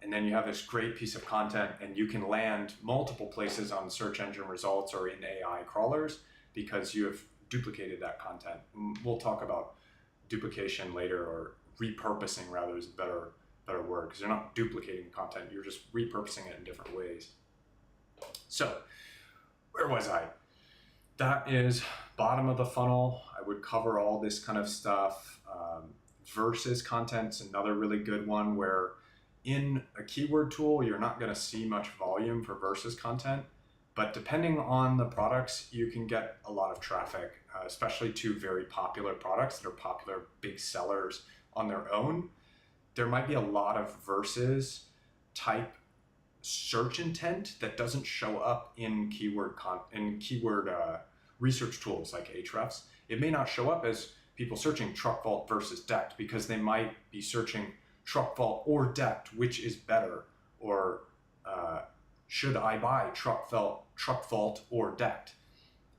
And then you have this great piece of content, and you can land multiple places on search engine results or in AI crawlers because you have duplicated that content. We'll talk about duplication later, or repurposing rather is a better word, because you're not duplicating content, you're just repurposing it in different ways. So where was I? That is bottom of the funnel. I would cover all this kind of stuff. Versus content's another really good one, where in a keyword tool, you're not going to see much volume for versus content, but depending on the products, you can get a lot of traffic, especially to very popular products that are popular big sellers on their own. There might be a lot of versus type search intent that doesn't show up in keyword research tools like Ahrefs. It may not show up as people searching truck vault versus decked, because they might be searching truck vault or decked, which is better, or should I buy truck vault or decked?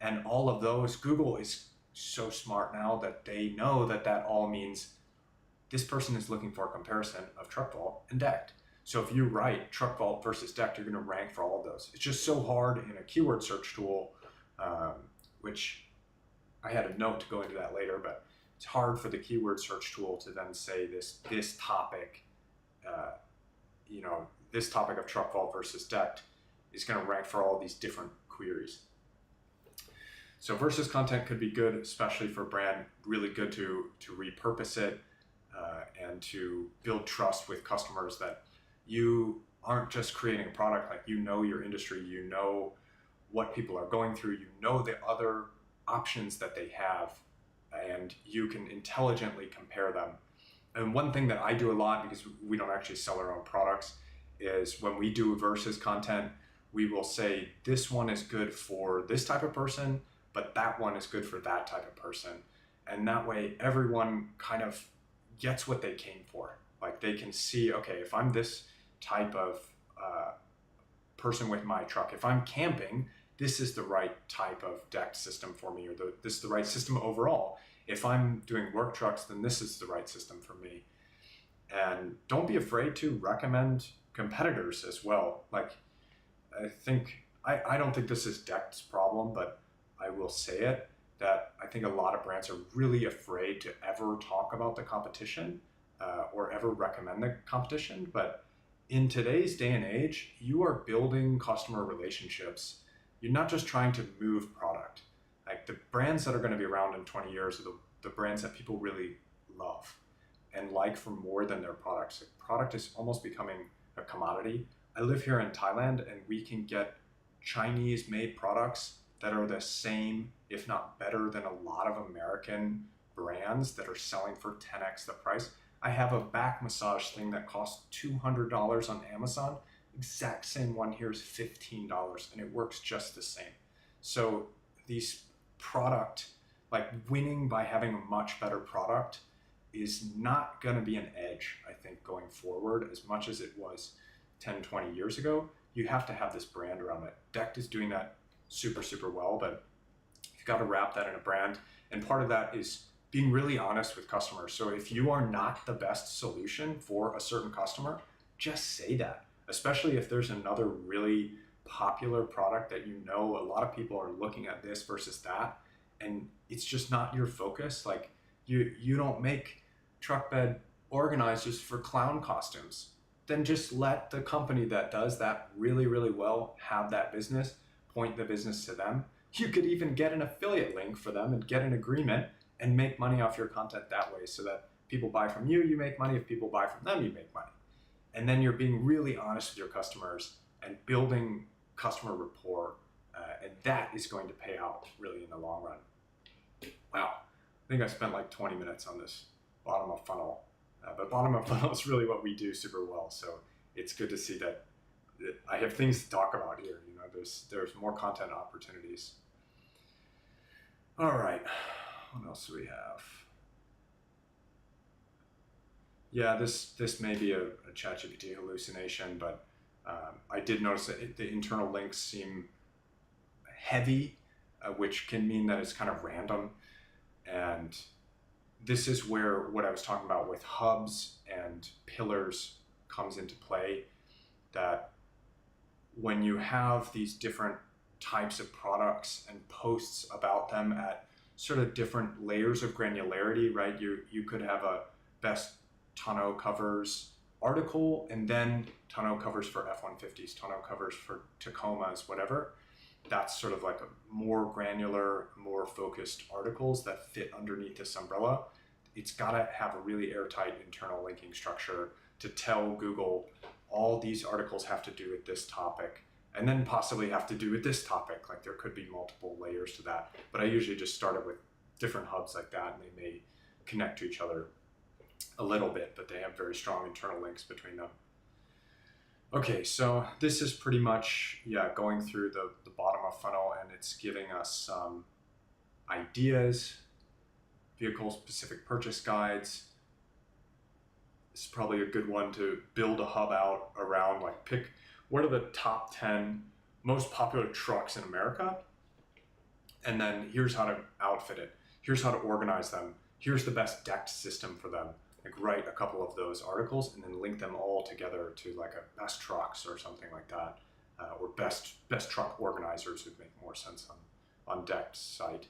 And all of those, Google is so smart now that they know that that all means this person is looking for a comparison of truck vault and decked. So if you write truck vault versus decked, you're going to rank for all of those. It's just so hard in a keyword search tool, which I had a note to go into that later, but it's hard for the keyword search tool to then say this topic, this topic of truck vault versus decked is going to rank for all these different queries. So versus content could be good, especially for a brand, really good to repurpose it and to build trust with customers that you aren't just creating a product, like you know your industry, you know what people are going through, you know the other options that they have, and you can intelligently compare them. And one thing that I do a lot, because we don't actually sell our own products, is when we do versus content, we will say this one is good for this type of person, but that one is good for that type of person. And that way everyone kind of gets what they came for. Like they can see, okay, if I'm this type of person with my truck, if I'm camping, this is the right type of decked system for me, or this is the right system overall. If I'm doing work trucks, then this is the right system for me. And don't be afraid to recommend competitors as well. Like I don't think this is Decked's problem, but I will say it, that I think a lot of brands are really afraid to ever talk about the competition or ever recommend the competition. But in today's day and age, you are building customer relationships. You're not just trying to move product. Like the brands that are going to be around in 20 years are the brands that people really love and like for more than their products. Like product is almost becoming a commodity. I live here in Thailand, and we can get Chinese made products that are the same, if not better, than a lot of American brands that are selling for 10x the price. I have a back massage thing that costs $200 on Amazon. Exact same one here is $15, and it works just the same. So these product, like winning by having a much better product, is not going to be an edge, I think, going forward as much as it was 10, 20 years ago. You have to have this brand around it. Decked is doing that super, super well, but you've got to wrap that in a brand. And part of that is being really honest with customers. So if you are not the best solution for a certain customer, just say that, especially if there's another really popular product that you know a lot of people are looking at this versus that, and it's just not your focus. Like you don't make truck bed organizers for clown costumes. Then just let the company that does that really, really well have that business, point the business to them. You could even get an affiliate link for them and get an agreement and make money off your content that way, so that people buy from you, you make money. If people buy from them, you make money. And then you're being really honest with your customers and building customer rapport. And that is going to pay out really in the long run. Wow, I think I spent like 20 minutes on this bottom of funnel. But bottom of funnel is really what we do super well. So it's good to see that I have things to talk about here. You know, there's more content opportunities. All right, what else do we have? Yeah, this may be a ChatGPT hallucination, but I did notice that the internal links seem heavy, which can mean that it's kind of random. And this is where what I was talking about with hubs and pillars comes into play, that when you have these different types of products and posts about them at sort of different layers of granularity, right? You could have a best tonneau covers article, and then tonneau covers for F-150s, tonneau covers for Tacomas, whatever. That's sort of like a more granular, more focused articles that fit underneath this umbrella. It's got to have a really airtight internal linking structure to tell Google all these articles have to do with this topic, and then possibly have to do with this topic. Like there could be multiple layers to that, but I usually just start it with different hubs like that, and they may connect to each other a little bit, but they have very strong internal links between them. Okay, so this is pretty much, yeah, going through the bottom of funnel, and it's giving us some ideas, vehicle specific purchase guides. It's probably a good one to build a hub out around, like pick what are the top 10 most popular trucks in America, and then here's how to outfit it. Here's how to organize them. Here's the best decked system for them. Like write a couple of those articles and then link them all together to like a best trucks or something like that, or best truck organizers would make more sense on decked site.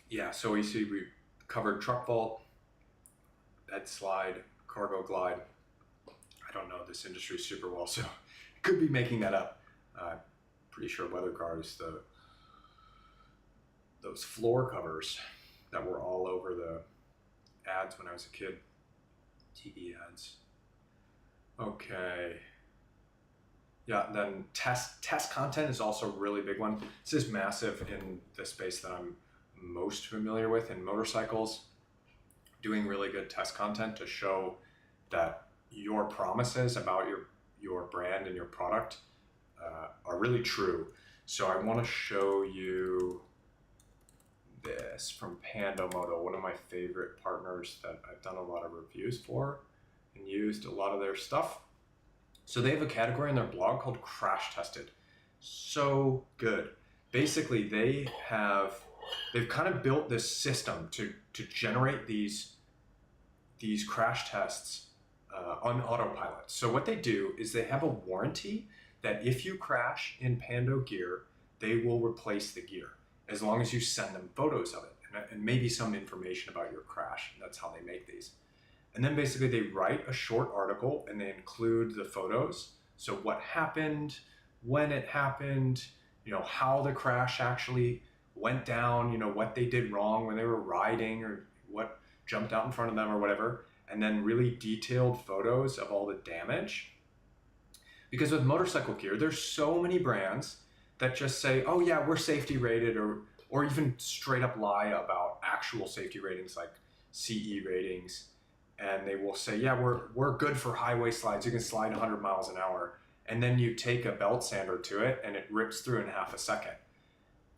Yeah, so we see we covered truck vault, bed slide, cargo glide. I don't know this industry super well, so could be making that up. Pretty sure weather guard is those floor covers that were all over the ads when I was a kid. TV ads. Okay. Yeah, then test content is also a really big one. This is massive in the space that I'm most familiar with in motorcycles. Doing really good test content to show that your promises about your brand and your product are really true. So I want to show you this from Pandomoto, one of my favorite partners that I've done a lot of reviews for and used a lot of their stuff. So they have a category in their blog called Crash Tested. So good. Basically, they've kind of built this system to generate these crash tests on autopilot. So what they do is they have a warranty that if you crash in Pando gear, they will replace the gear as long as you send them photos of it and maybe some information about your crash. That's how they make these. And then basically they write a short article and they include the photos. So what happened, when it happened, how the crash actually went down, what they did wrong when they were riding or what jumped out in front of them or whatever. And then really detailed photos of all the damage. Because with motorcycle gear, there's so many brands that just say, oh yeah, we're safety rated, or even straight up lie about actual safety ratings like CE ratings. And they will say, yeah, we're good for highway slides. You can slide 100 miles an hour. And then you take a belt sander to it and it rips through in half a second.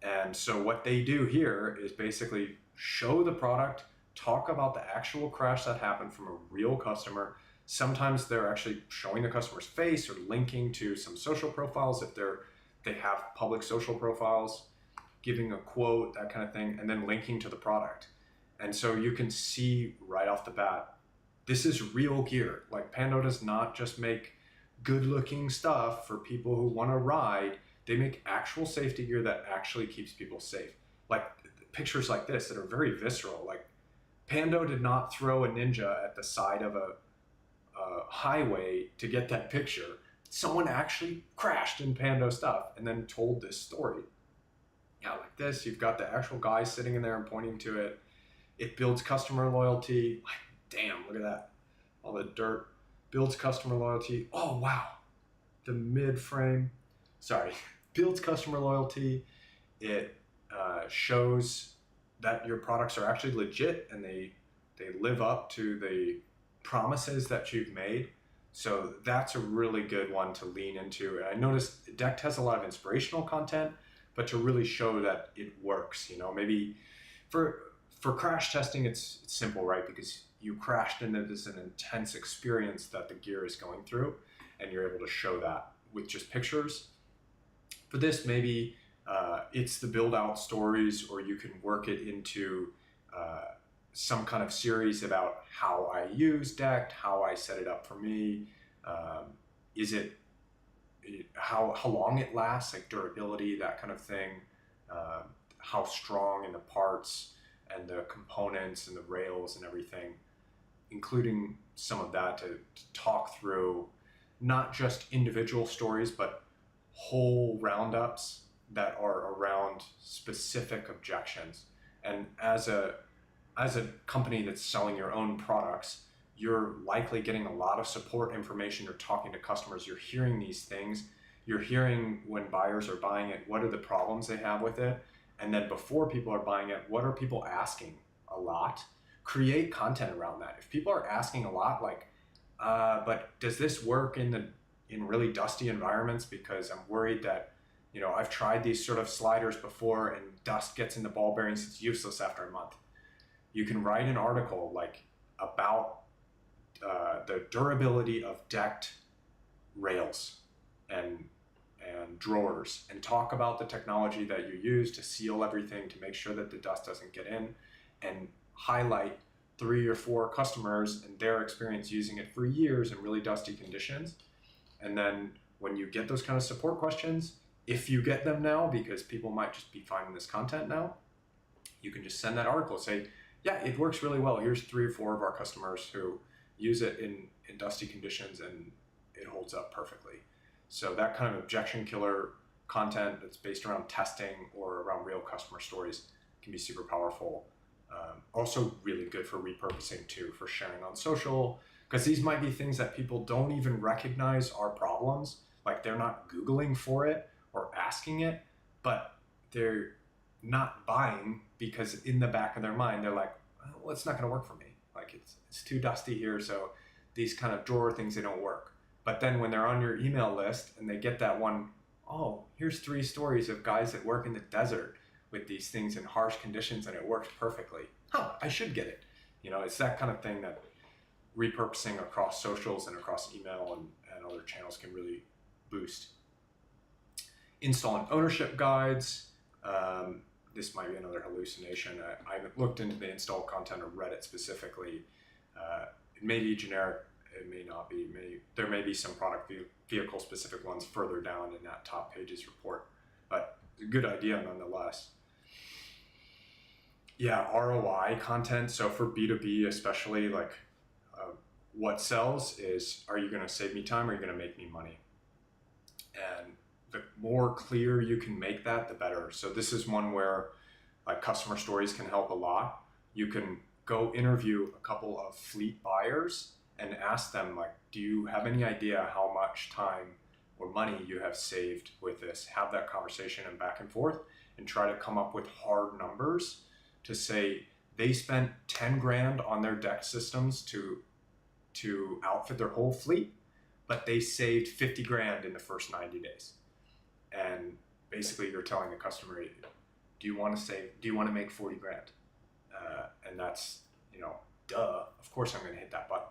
And so what they do here is basically show the product, talk about the actual crash that happened from a real customer. Sometimes they're actually showing the customer's face or linking to some social profiles if they have public social profiles, giving a quote, that kind of thing, and then linking to the product. And so you can see right off the bat, this is real gear. Like Pando does not just make good looking stuff for people who want to ride. They make actual safety gear that actually keeps people safe. Like pictures like this that are very visceral. Like Pando did not throw a ninja at the side of a highway to get that picture. Someone actually crashed in Pando stuff and then told this story. Yeah, like this, you've got the actual guy sitting in there and pointing to it. It builds customer loyalty. Like, damn, look at that. All the dirt builds customer loyalty. Oh, wow. The mid frame. Sorry. Builds customer loyalty. It shows that your products are actually legit and they live up to the promises that you've made. So that's a really good one to lean into. And I noticed DECKED has a lot of inspirational content, but to really show that it works, maybe for crash testing, it's simple, right? Because you crashed and it is an intense experience that the gear is going through, and you're able to show that with just pictures. For this, maybe it's the build out stories, or you can work it into some kind of series about how I use DECKED, how I set it up for me. Is it how long it lasts, like durability, that kind of thing. How strong in the parts and the components and the rails and everything, including some of that to talk through not just individual stories, but whole roundups that are around specific objections. And as a company that's selling your own products, you're likely getting a lot of support information. You're talking to customers, you're hearing these things, you're hearing when buyers are buying it, what are the problems they have with it, And then before people are buying it, what are people asking a lot? Create content around that. If people are asking a lot, like, but does this work in really dusty environments? Because I'm worried that, I've tried these sort of sliders before and dust gets in the ball bearings. It's useless after a month. You can write an article like about the durability of decked rails and drawers, and talk about the technology that you use to seal everything to make sure that the dust doesn't get in, and highlight 3 or 4 customers and their experience using it for years in really dusty conditions. And then when you get those kind of support questions, if you get them now, because people might just be finding this content now, you can just send that article, say, yeah, it works really well. Here's 3 or 4 of our customers who use it in dusty conditions and it holds up perfectly. So that kind of objection killer content that's based around testing or around real customer stories can be super powerful. Also really good for repurposing too, for sharing on social, because these might be things that people don't even recognize are problems. Like they're not Googling for it or asking it, but they're not buying because in the back of their mind, they're like, well, it's not gonna work for me. Like it's too dusty here, so these kind of drawer things, they don't work. But then when they're on your email list and they get that one, oh, here's 3 stories of guys that work in the desert with these things in harsh conditions and it works perfectly. I should get it. It's that kind of thing that repurposing across socials and across email and other channels can really boost. Install and ownership guides. This might be another hallucination. I haven't looked into the install content or read it specifically. It may be generic. It may not be. There may be some product vehicle specific ones further down in that top pages report, but it's a good idea nonetheless. Yeah, ROI content. So for B2B especially, like what sells is, are you going to save me time or are you going to make me money? And the more clear you can make that, the better. So this is one where like customer stories can help a lot. You can go interview a couple of fleet buyers and ask them, like, do you have any idea how much time or money you have saved with this? Have that conversation and back and forth and try to come up with hard numbers to say they spent 10 grand on their deck systems to outfit their whole fleet, but they saved 50 grand in the first 90 days. And basically you're telling the customer, do you want to make 40 grand? And that's, duh, of course I'm going to hit that button.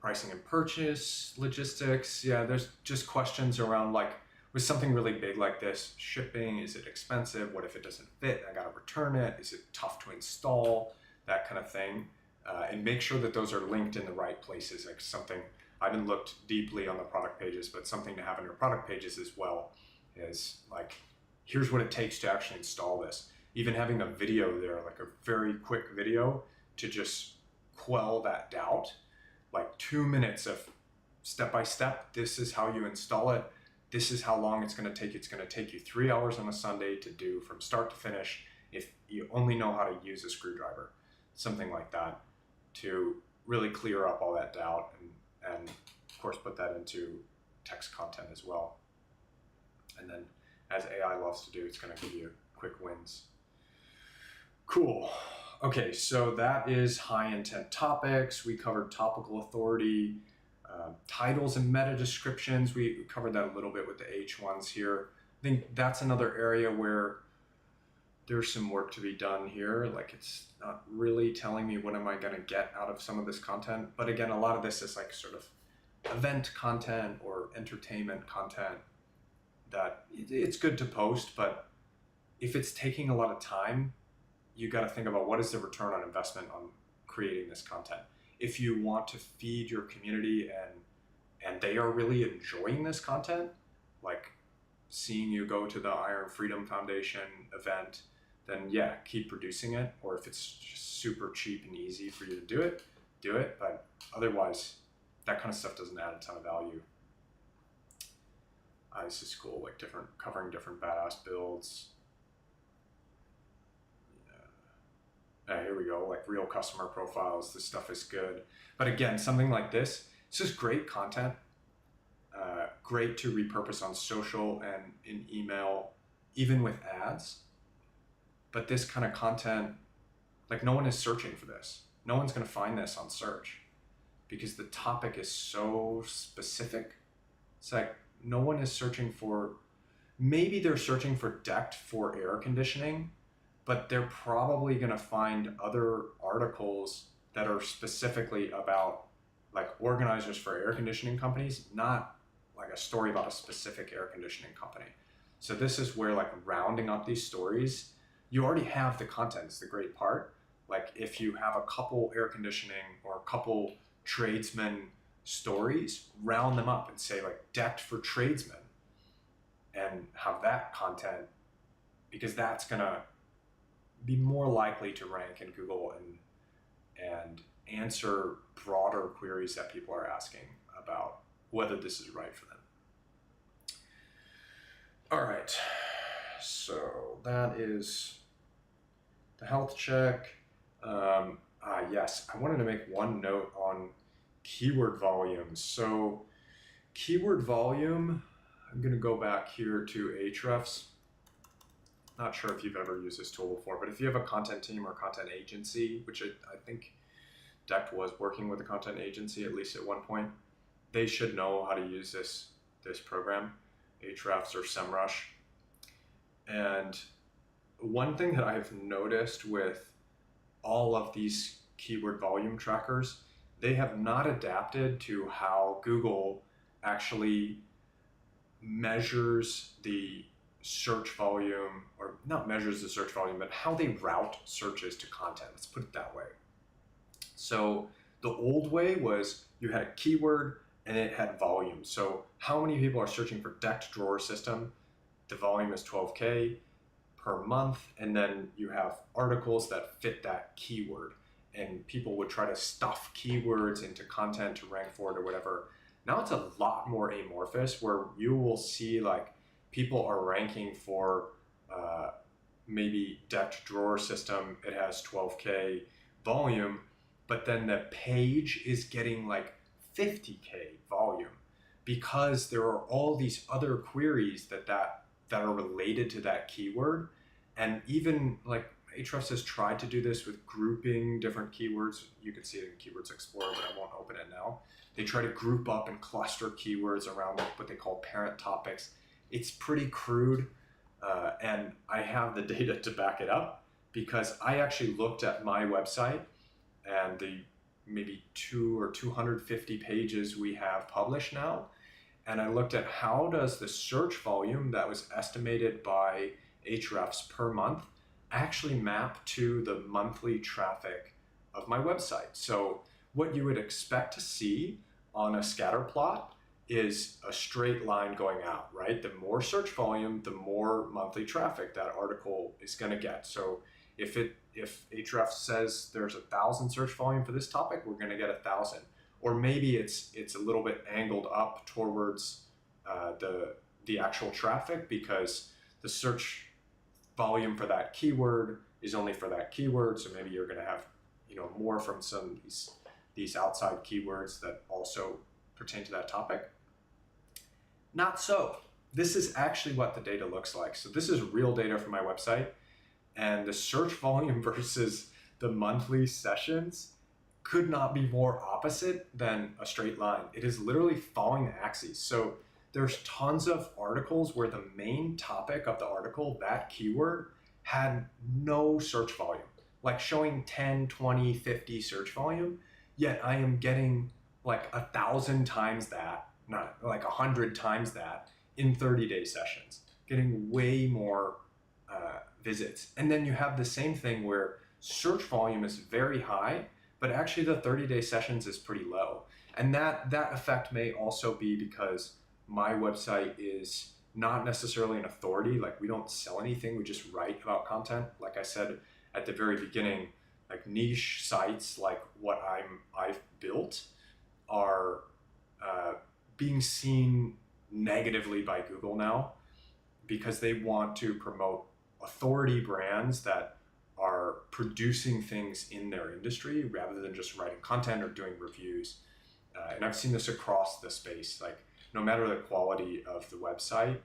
Pricing and purchase, logistics. Yeah, there's just questions around, like, with something really big like this, shipping, is it expensive? What if it doesn't fit? I got to return it. Is it tough to install? That kind of thing. And make sure that those are linked in the right places. Like something, I haven't looked deeply on the product pages, but something to have in your product pages as well is like, here's what it takes to actually install this. Even having a video there, like a very quick video to just quell that doubt, like 2 minutes of step-by-step, this is how you install it. This is how long it's going to take. It's going to take you 3 hours on a Sunday to do from start to finish if you only know how to use a screwdriver, something like that, to really clear up all that doubt and of course put that into text content as well. And then as AI loves to do, it's going to give you quick wins. Cool. Okay, so that is high intent topics. We covered topical authority, titles and meta descriptions. We covered that a little bit with the H1s here. I think that's another area where there's some work to be done here. Like, it's not really telling me what am I going to get out of some of this content. But again, a lot of this is like sort of event content or entertainment content that it's good to post, but if it's taking a lot of time, you got to think about what is the return on investment on creating this content. If you want to feed your community and they are really enjoying this content, like seeing you go to the Iron Freedom Foundation event, then yeah, keep producing it. Or if it's just super cheap and easy for you to do it, do it. But otherwise, that kind of stuff doesn't add a ton of value. This is cool, like covering different badass builds. Here we go, like real customer profiles. This stuff is good. But again, something like this, it's just great content. Great to repurpose on social and in email. even with ads. But this kind of content, like no one is searching for this. No one's going to find this on search because the topic is so specific. It's like no one is searching for, maybe they're searching for decked for air conditioning, but they're probably going to find other articles that are specifically about like organizers for air conditioning companies, not like a story about a specific air conditioning company. So this is where like rounding up these stories, you already have the content, is the great part. Like if you have a couple air conditioning or a couple tradesmen stories, round them up and say like decked for tradesmen and have that content, because that's gonna be more likely to rank in Google and answer broader queries that people are asking about whether this is right for them. All right, so that is the health check. Yes, I wanted to make one note on keyword volume. So keyword volume, I'm going to go back here to Ahrefs. Not sure if you've ever used this tool before, but if you have a content team or content agency, which I think DECKED was working with a content agency at least at one point, they should know how to use this program, Ahrefs or SEMrush. And one thing that I've noticed with all of these keyword volume trackers, they have not adapted to how Google actually measures the search volume, or not measures the search volume, but how they route searches to content. Let's put it that way. So the old way was you had a keyword and it had volume. So how many people are searching for decked drawer system? The volume is 12K per month, and then you have articles that fit that keyword, and people would try to stuff keywords into content to rank for it or whatever. Now it's a lot more amorphous, where you will see like people are ranking for maybe decked drawer system, it has 12K volume, but then the page is getting like 50K volume because there are all these other queries that are related to that keyword. And even like Ahrefs has tried to do this with grouping different keywords. You can see it in Keywords Explorer, but I won't open it now. They try to group up and cluster keywords around what they call parent topics. It's pretty crude, and I have the data to back it up because I actually looked at my website and the maybe 250 pages we have published now, and I looked at how does the search volume that was estimated by Ahrefs per month actually map to the monthly traffic of my website. So what you would expect to see on a scatter plot is a straight line going out, right? The more search volume, the more monthly traffic that article is going to get. So if Ahrefs says there's 1,000 search volume for this topic, we're going to get 1,000. Or maybe it's a little bit angled up towards the actual traffic because the search volume for that keyword is only for that keyword. So maybe you're going to have more from some of these outside keywords that also pertain to that topic. Not so. This is actually what the data looks like. So this is real data from my website, and the search volume versus the monthly sessions could not be more opposite than a straight line. It is literally following the axes. So there's tons of articles where the main topic of the article, that keyword, had no search volume, like showing 10, 20, 50 search volume, yet I am getting like 1,000 times that, not like 100 times that in 30-day sessions, getting way more visits. And then you have the same thing where search volume is very high, but actually the 30-day sessions is pretty low. And that effect may also be because my website is not necessarily an authority. Like we don't sell anything, we just write about content. Like I said at the very beginning, like niche sites like what I've built are being seen negatively by Google now because they want to promote authority brands that are producing things in their industry rather than just writing content or doing reviews. And I've seen this across the space. Like no matter the quality of the website,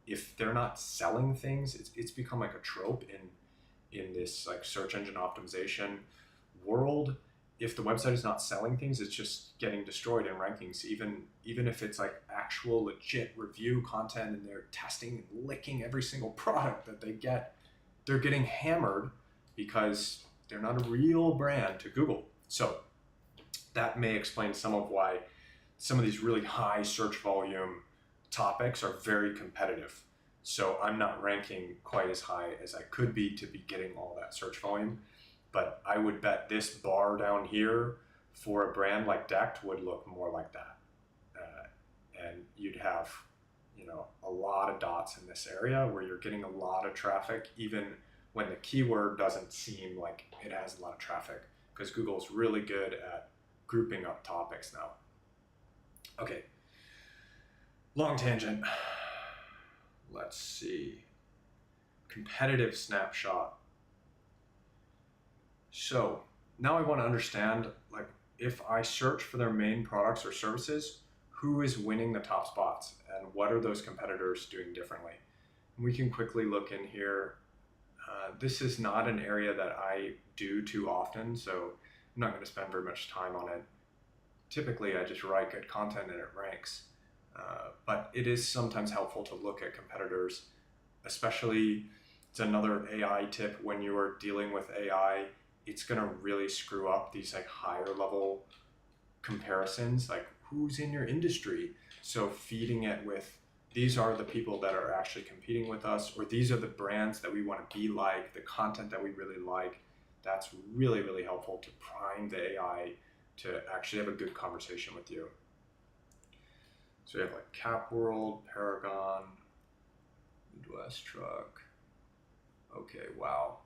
if they're not selling things, it's become like a trope in this like search engine optimization world. If the website is not selling things, it's just getting destroyed in rankings. Even if it's like actual legit review content and they're testing and licking every single product that they get, they're getting hammered because they're not a real brand to Google. So that may explain some of why some of these really high search volume topics are very competitive. So I'm not ranking quite as high as I could be to be getting all that search volume. But I would bet this bar down here for a brand like DECKED would look more like that. And you'd have, a lot of dots in this area where you're getting a lot of traffic, even when the keyword doesn't seem like it has a lot of traffic, because Google's really good at grouping up topics now. Okay, long tangent. Let's see. Competitive snapshot. So now I want to understand, like, if I search for their main products or services, who is winning the top spots and what are those competitors doing differently? And we can quickly look in here. This is not an area that I do too often, so I'm not going to spend very much time on it. Typically, I just write good content and it ranks. But it is sometimes helpful to look at competitors, especially, it's another AI tip when you are dealing with AI. It's going to really screw up these like higher level comparisons, like who's in your industry. So feeding it with, these are the people that are actually competing with us, or these are the brands that we want to be like, the content that we really like. That's really, really helpful to prime the AI to actually have a good conversation with you. So we have like Cap World, Paragon, Midwest Truck. Okay, wow.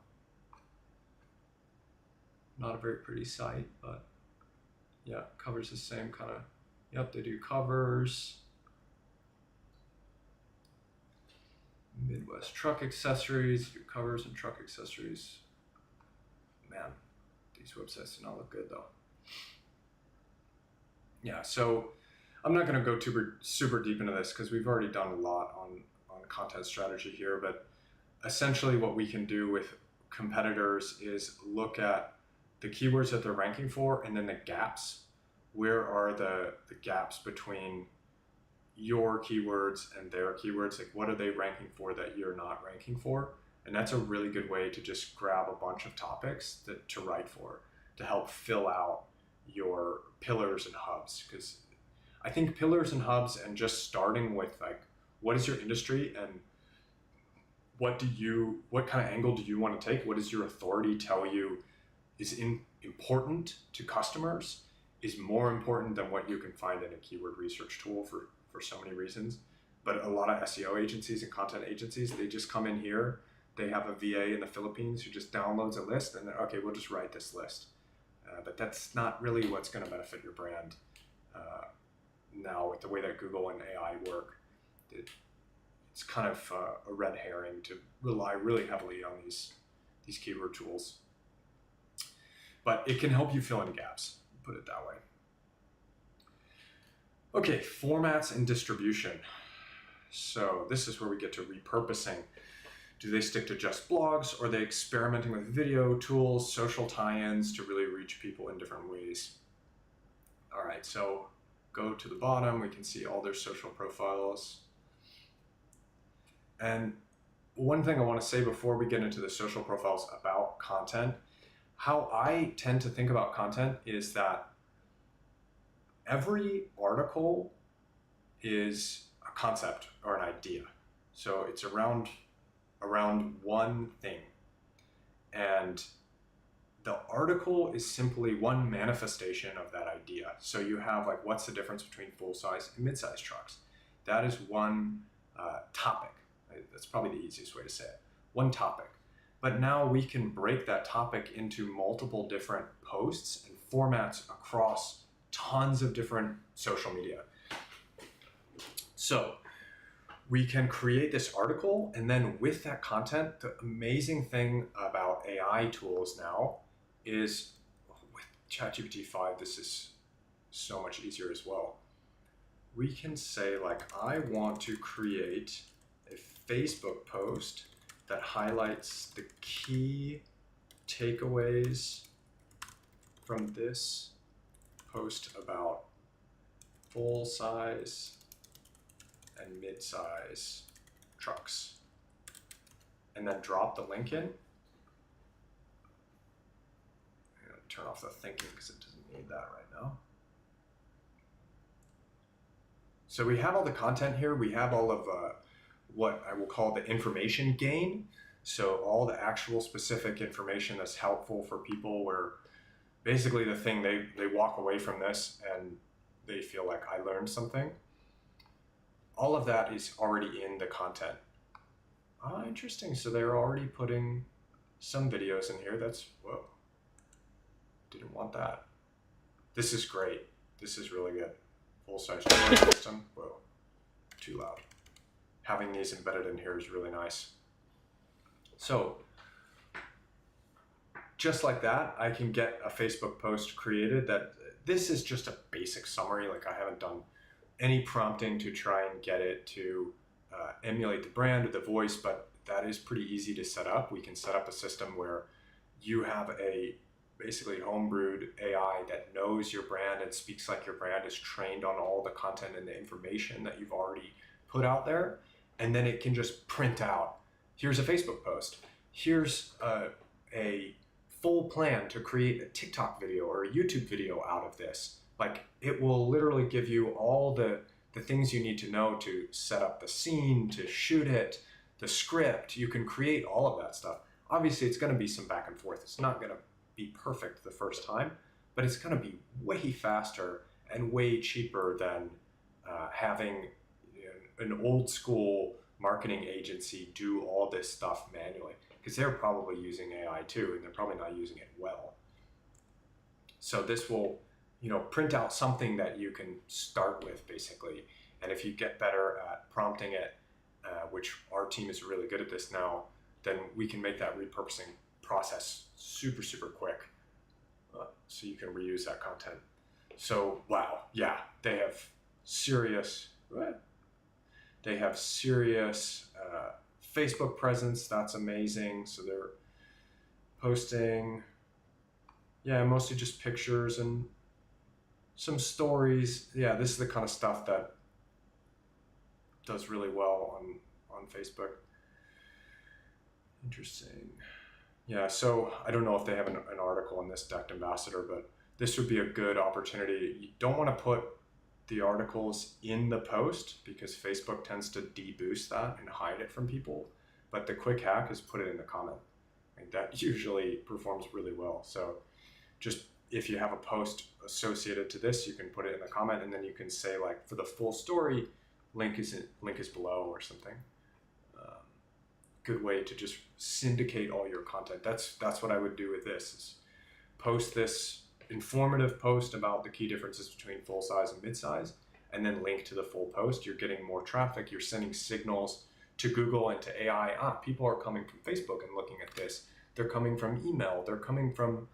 Not a very pretty site, but yeah, covers the same kind of, yep, they do covers. Midwest Truck Accessories, do covers and truck accessories. Man, these websites do not look good though. Yeah, so I'm not going to go super deep into this because we've already done a lot on content strategy here, but essentially what we can do with competitors is look at the keywords that they're ranking for and then the gaps. Where are the gaps between your keywords and their keywords? Like, what are they ranking for that you're not ranking for? And that's a really good way to just grab a bunch of topics to write for, to help fill out your pillars and hubs. Because I think pillars and hubs, and just starting with like, what is your industry and what kind of angle do you want to take? What does your authority tell you is important to customers, is more important than what you can find in a keyword research tool for so many reasons. But a lot of SEO agencies and content agencies, they just come in here, they have a VA in the Philippines who just downloads a list and they're, okay, we'll just write this list. But that's not really what's going to benefit your brand. Now with the way that Google and AI work, it's kind of a red herring to rely really heavily on these keyword tools. But it can help you fill in gaps, put it that way. Okay, formats and distribution. So this is where we get to repurposing. Do they stick to just blogs, or are they experimenting with video tools, social tie-ins to really reach people in different ways? All right, so go to the bottom, we can see all their social profiles. And one thing I want to say before we get into the social profiles about content, how I tend to think about content is that every article is a concept or an idea. So it's around one thing. And the article is simply one manifestation of that idea. So you have like, what's the difference between full-size and mid-size trucks? That is one topic. That's probably the easiest way to say it. One topic. But now we can break that topic into multiple different posts and formats across tons of different social media. So we can create this article, and then with that content, the amazing thing about AI tools now is with ChatGPT 5, this is so much easier as well. We can say like, I want to create a Facebook post that highlights the key takeaways from this post about full size and mid-size trucks, and then drop the link in. I'm gonna turn off the thinking because it doesn't need that right now. So we have all the content here. We have all of what I will call the information gain. So all the actual specific information that's helpful for people, where basically the thing they walk away from this and they feel like I learned something. All of that is already in the content. Interesting. So they're already putting some videos in here. That's, whoa, didn't want that. This is great. This is really good. Full-size storage system. Whoa, too loud. Having these embedded in here is really nice. So just like that, I can get a Facebook post created. That this is just a basic summary. Like, I haven't done any prompting to try and get it to emulate the brand or the voice, but that is pretty easy to set up. We can set up a system where you have a basically homebrewed AI that knows your brand and speaks like your brand, is trained on all the content and the information that you've already put out there. And then it can just print out, here's a Facebook post. Here's a full plan to create a TikTok video or a YouTube video out of this. Like, it will literally give you all the things you need to know to set up the scene, to shoot it, the script. You can create all of that stuff. Obviously, it's going to be some back and forth. It's not going to be perfect the first time, but it's going to be way faster and way cheaper than having an old school marketing agency do all this stuff manually, because they're probably using AI too, and they're probably not using it well. So this will, print out something that you can start with, basically. And if you get better at prompting it, which our team is really good at this now, then we can make that repurposing process super, super quick. So you can reuse that content. So, wow, yeah, they have serious Facebook presence. That's amazing. So they're posting, mostly just pictures and some stories. Yeah, this is the kind of stuff that does really well on Facebook. Interesting. Yeah, so I don't know if they have an article on this DECKED ambassador, but this would be a good opportunity. You don't want to put the articles in the post because Facebook tends to deboost that and hide it from people. But the quick hack is put it in the comment. And that usually performs really well. So just if you have a post associated to this, you can put it in the comment, and then you can say, like, for the full story, link is below or something. Good way to just syndicate all your content. That's what I would do with this, is post this informative post about the key differences between full size and mid-size, and then link to the full post. You're getting more traffic. You're sending signals to Google and to AI. People are coming from Facebook and looking at this. They're coming from email. They're coming from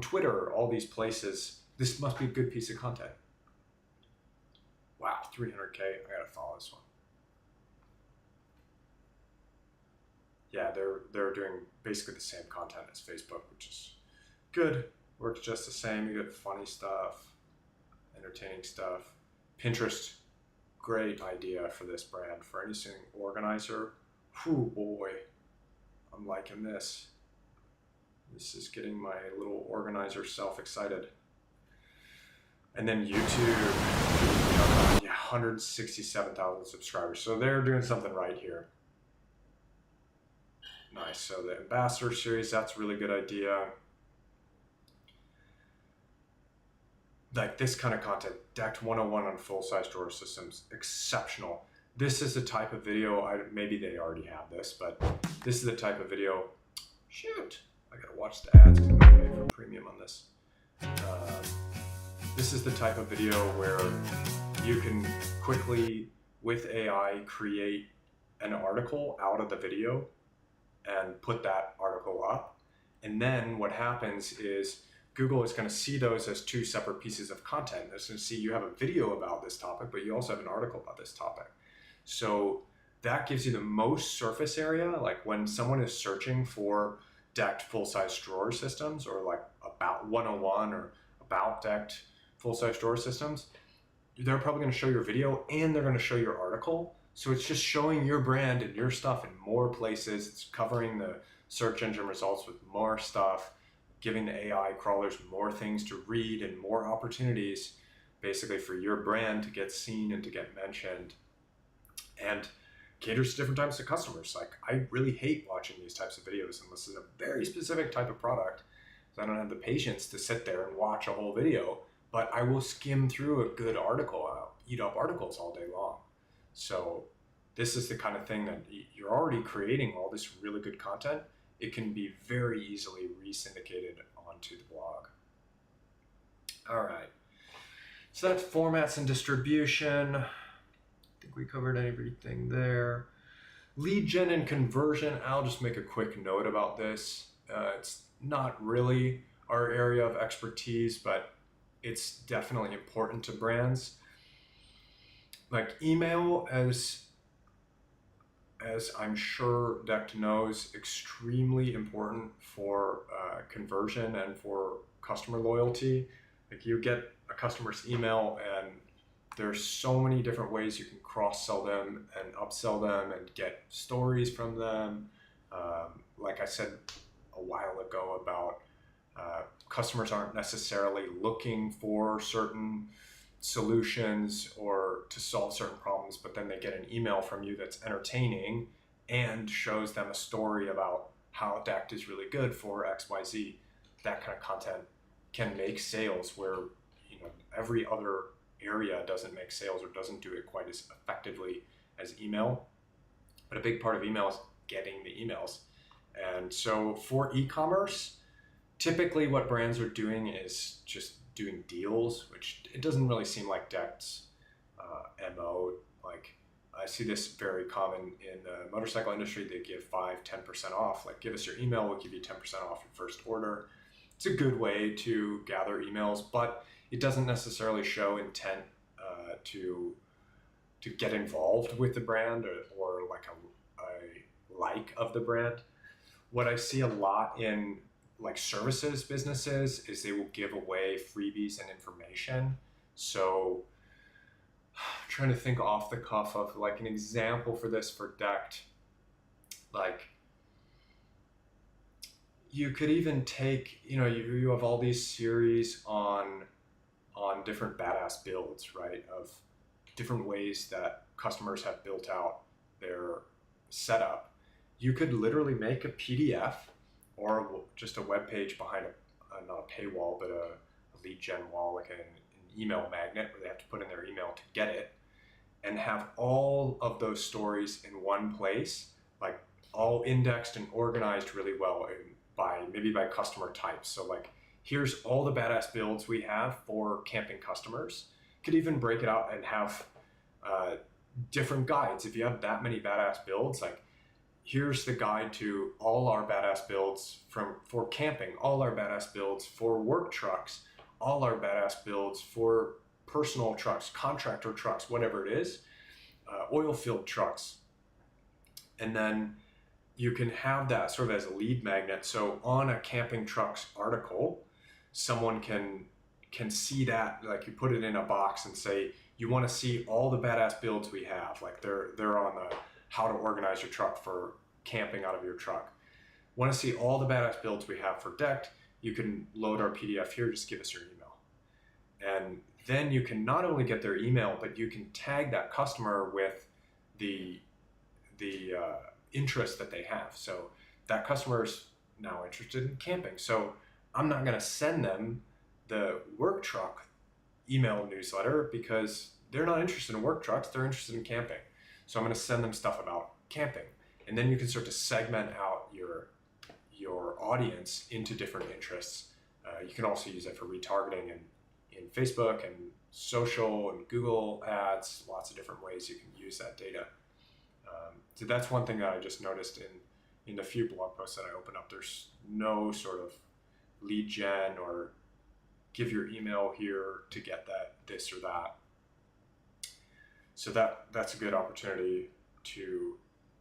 Twitter, all these places. This must be a good piece of content. Wow, 300K. I gotta follow this one. Yeah, they're doing basically the same content as Facebook, which is good. Works just the same. You get funny stuff, entertaining stuff. Pinterest, great idea for this brand. For anything organizer, whew, boy, I'm liking this. This is getting my little organizer self excited. And then YouTube, 167,000 subscribers. So they're doing something right here. Nice. So the ambassador series, that's a really good idea. Like this kind of content, DECKED 101 on full-size drawer systems, exceptional. This is the type of video, maybe they already have this, but this is the type of video, shoot, I gotta watch the ads because I'm gonna pay for premium on this. This is the type of video where you can quickly, with AI, create an article out of the video and put that article up. And then what happens is Google is going to see those as two separate pieces of content. It's going to see you have a video about this topic, but you also have an article about this topic. So that gives you the most surface area. Like when someone is searching for decked full-size drawer systems, or like about 101 or about decked full-size drawer systems, they're probably going to show your video and they're going to show your article. So it's just showing your brand and your stuff in more places. It's covering the search engine results with more stuff, giving the AI crawlers more things to read and more opportunities basically for your brand to get seen and to get mentioned, and caters to different types of customers. Like, I really hate watching these types of videos unless it's a very specific type of product, because I don't have the patience to sit there and watch a whole video, but I will skim through a good article. I'll eat up articles all day long. So this is the kind of thing that you're already creating all this really good content. It can be very easily re-syndicated onto the blog. All right. So that's formats and distribution. I think we covered everything there. Lead gen and conversion. I'll just make a quick note about this. It's not really our area of expertise, but it's definitely important to brands. Like email, as I'm sure Decked knows, extremely important for conversion and for customer loyalty. Like, you get a customer's email and there's so many different ways you can cross-sell them and upsell them and get stories from them. Like I said a while ago about customers aren't necessarily looking for certain solutions or to solve certain problems, but then they get an email from you that's entertaining and shows them a story about how Decked is really good for XYZ. That kind of content can make sales where, you know, every other area doesn't make sales or doesn't do it quite as effectively as email. But a big part of email is getting the emails. And so for e-commerce, typically what brands are doing is just doing deals, which it doesn't really seem like Decked's MO. Like, I see this very common in the motorcycle industry. They give 5-10% off. Like, give us your email, we'll give you 10% off your first order. It's a good way to gather emails, but it doesn't necessarily show intent to get involved with the brand or like a like of the brand. What I see a lot in like services businesses is they will give away freebies and information. So I'm trying to think off the cuff of like an example for this for Decked. Like, you could even take, you know, you have all these series on different badass builds, right? Of different ways that customers have built out their setup. You could literally make a PDF or just a web page behind not a paywall, but a lead gen wall, like an email magnet where they have to put in their email to get it, and have all of those stories in one place, like all indexed and organized really well maybe by customer types. So like, here's all the badass builds we have for camping customers. Could even break it out and have different guides. If you have that many badass builds, like, here's the guide to all our badass builds for camping, all our badass builds for work trucks, all our badass builds for personal trucks, contractor trucks, whatever it is, oil field trucks. And then you can have that sort of as a lead magnet. So on a camping trucks article, someone can see that, like, you put it in a box and say, you want to see all the badass builds we have. Like, they're on the how to organize your truck for camping out of your truck. Want to see all the badass builds we have for Decked? You can load our PDF here, just give us your email. And then you can not only get their email, but you can tag that customer with the interest that they have. So that customer is now interested in camping. So I'm not going to send them the work truck email newsletter because they're not interested in work trucks, they're interested in camping. So I'm going to send them stuff about camping. And then you can start to segment out your audience into different interests. You can also use it for retargeting in Facebook and social and Google ads, lots of different ways you can use that data. So that's one thing that I just noticed in the few blog posts that I open up. There's no sort of lead gen or give your email here to get that, this or that. So that's a good opportunity. to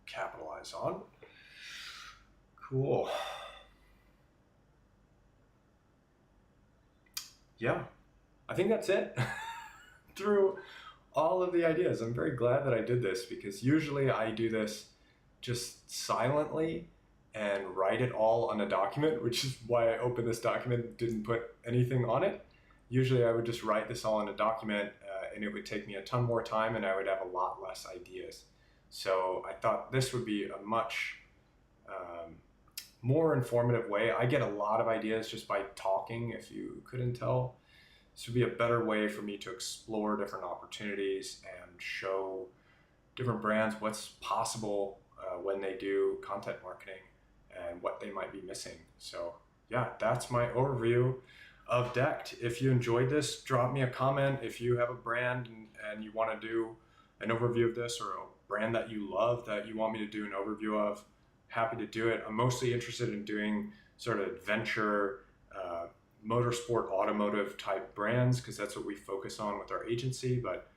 capitalize on. Cool. Yeah, I think that's it. Through all of the ideas, I'm very glad that I did this, because usually I do this just silently and write it all on a document, which is why I opened this document and didn't put anything on it. Usually I would just write this all in a document and it would take me a ton more time and I would have a lot less ideas. So I thought this would be a much more informative way. I get a lot of ideas just by talking, if you couldn't tell. This would be a better way for me to explore different opportunities and show different brands what's possible when they do content marketing and what they might be missing. So yeah, that's my overview of Decked. If you enjoyed this, drop me a comment. If you have a brand and you want to do an overview of this, or a brand that you love that you want me to do an overview of, happy to do it. I'm mostly interested in doing sort of adventure, motorsport, automotive type brands, because that's what we focus on with our agency. But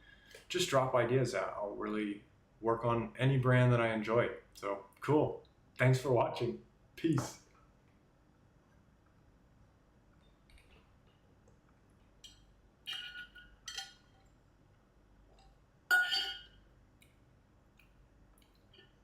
just drop ideas out. I'll really work on any brand that I enjoy. So cool. Thanks for watching. Peace.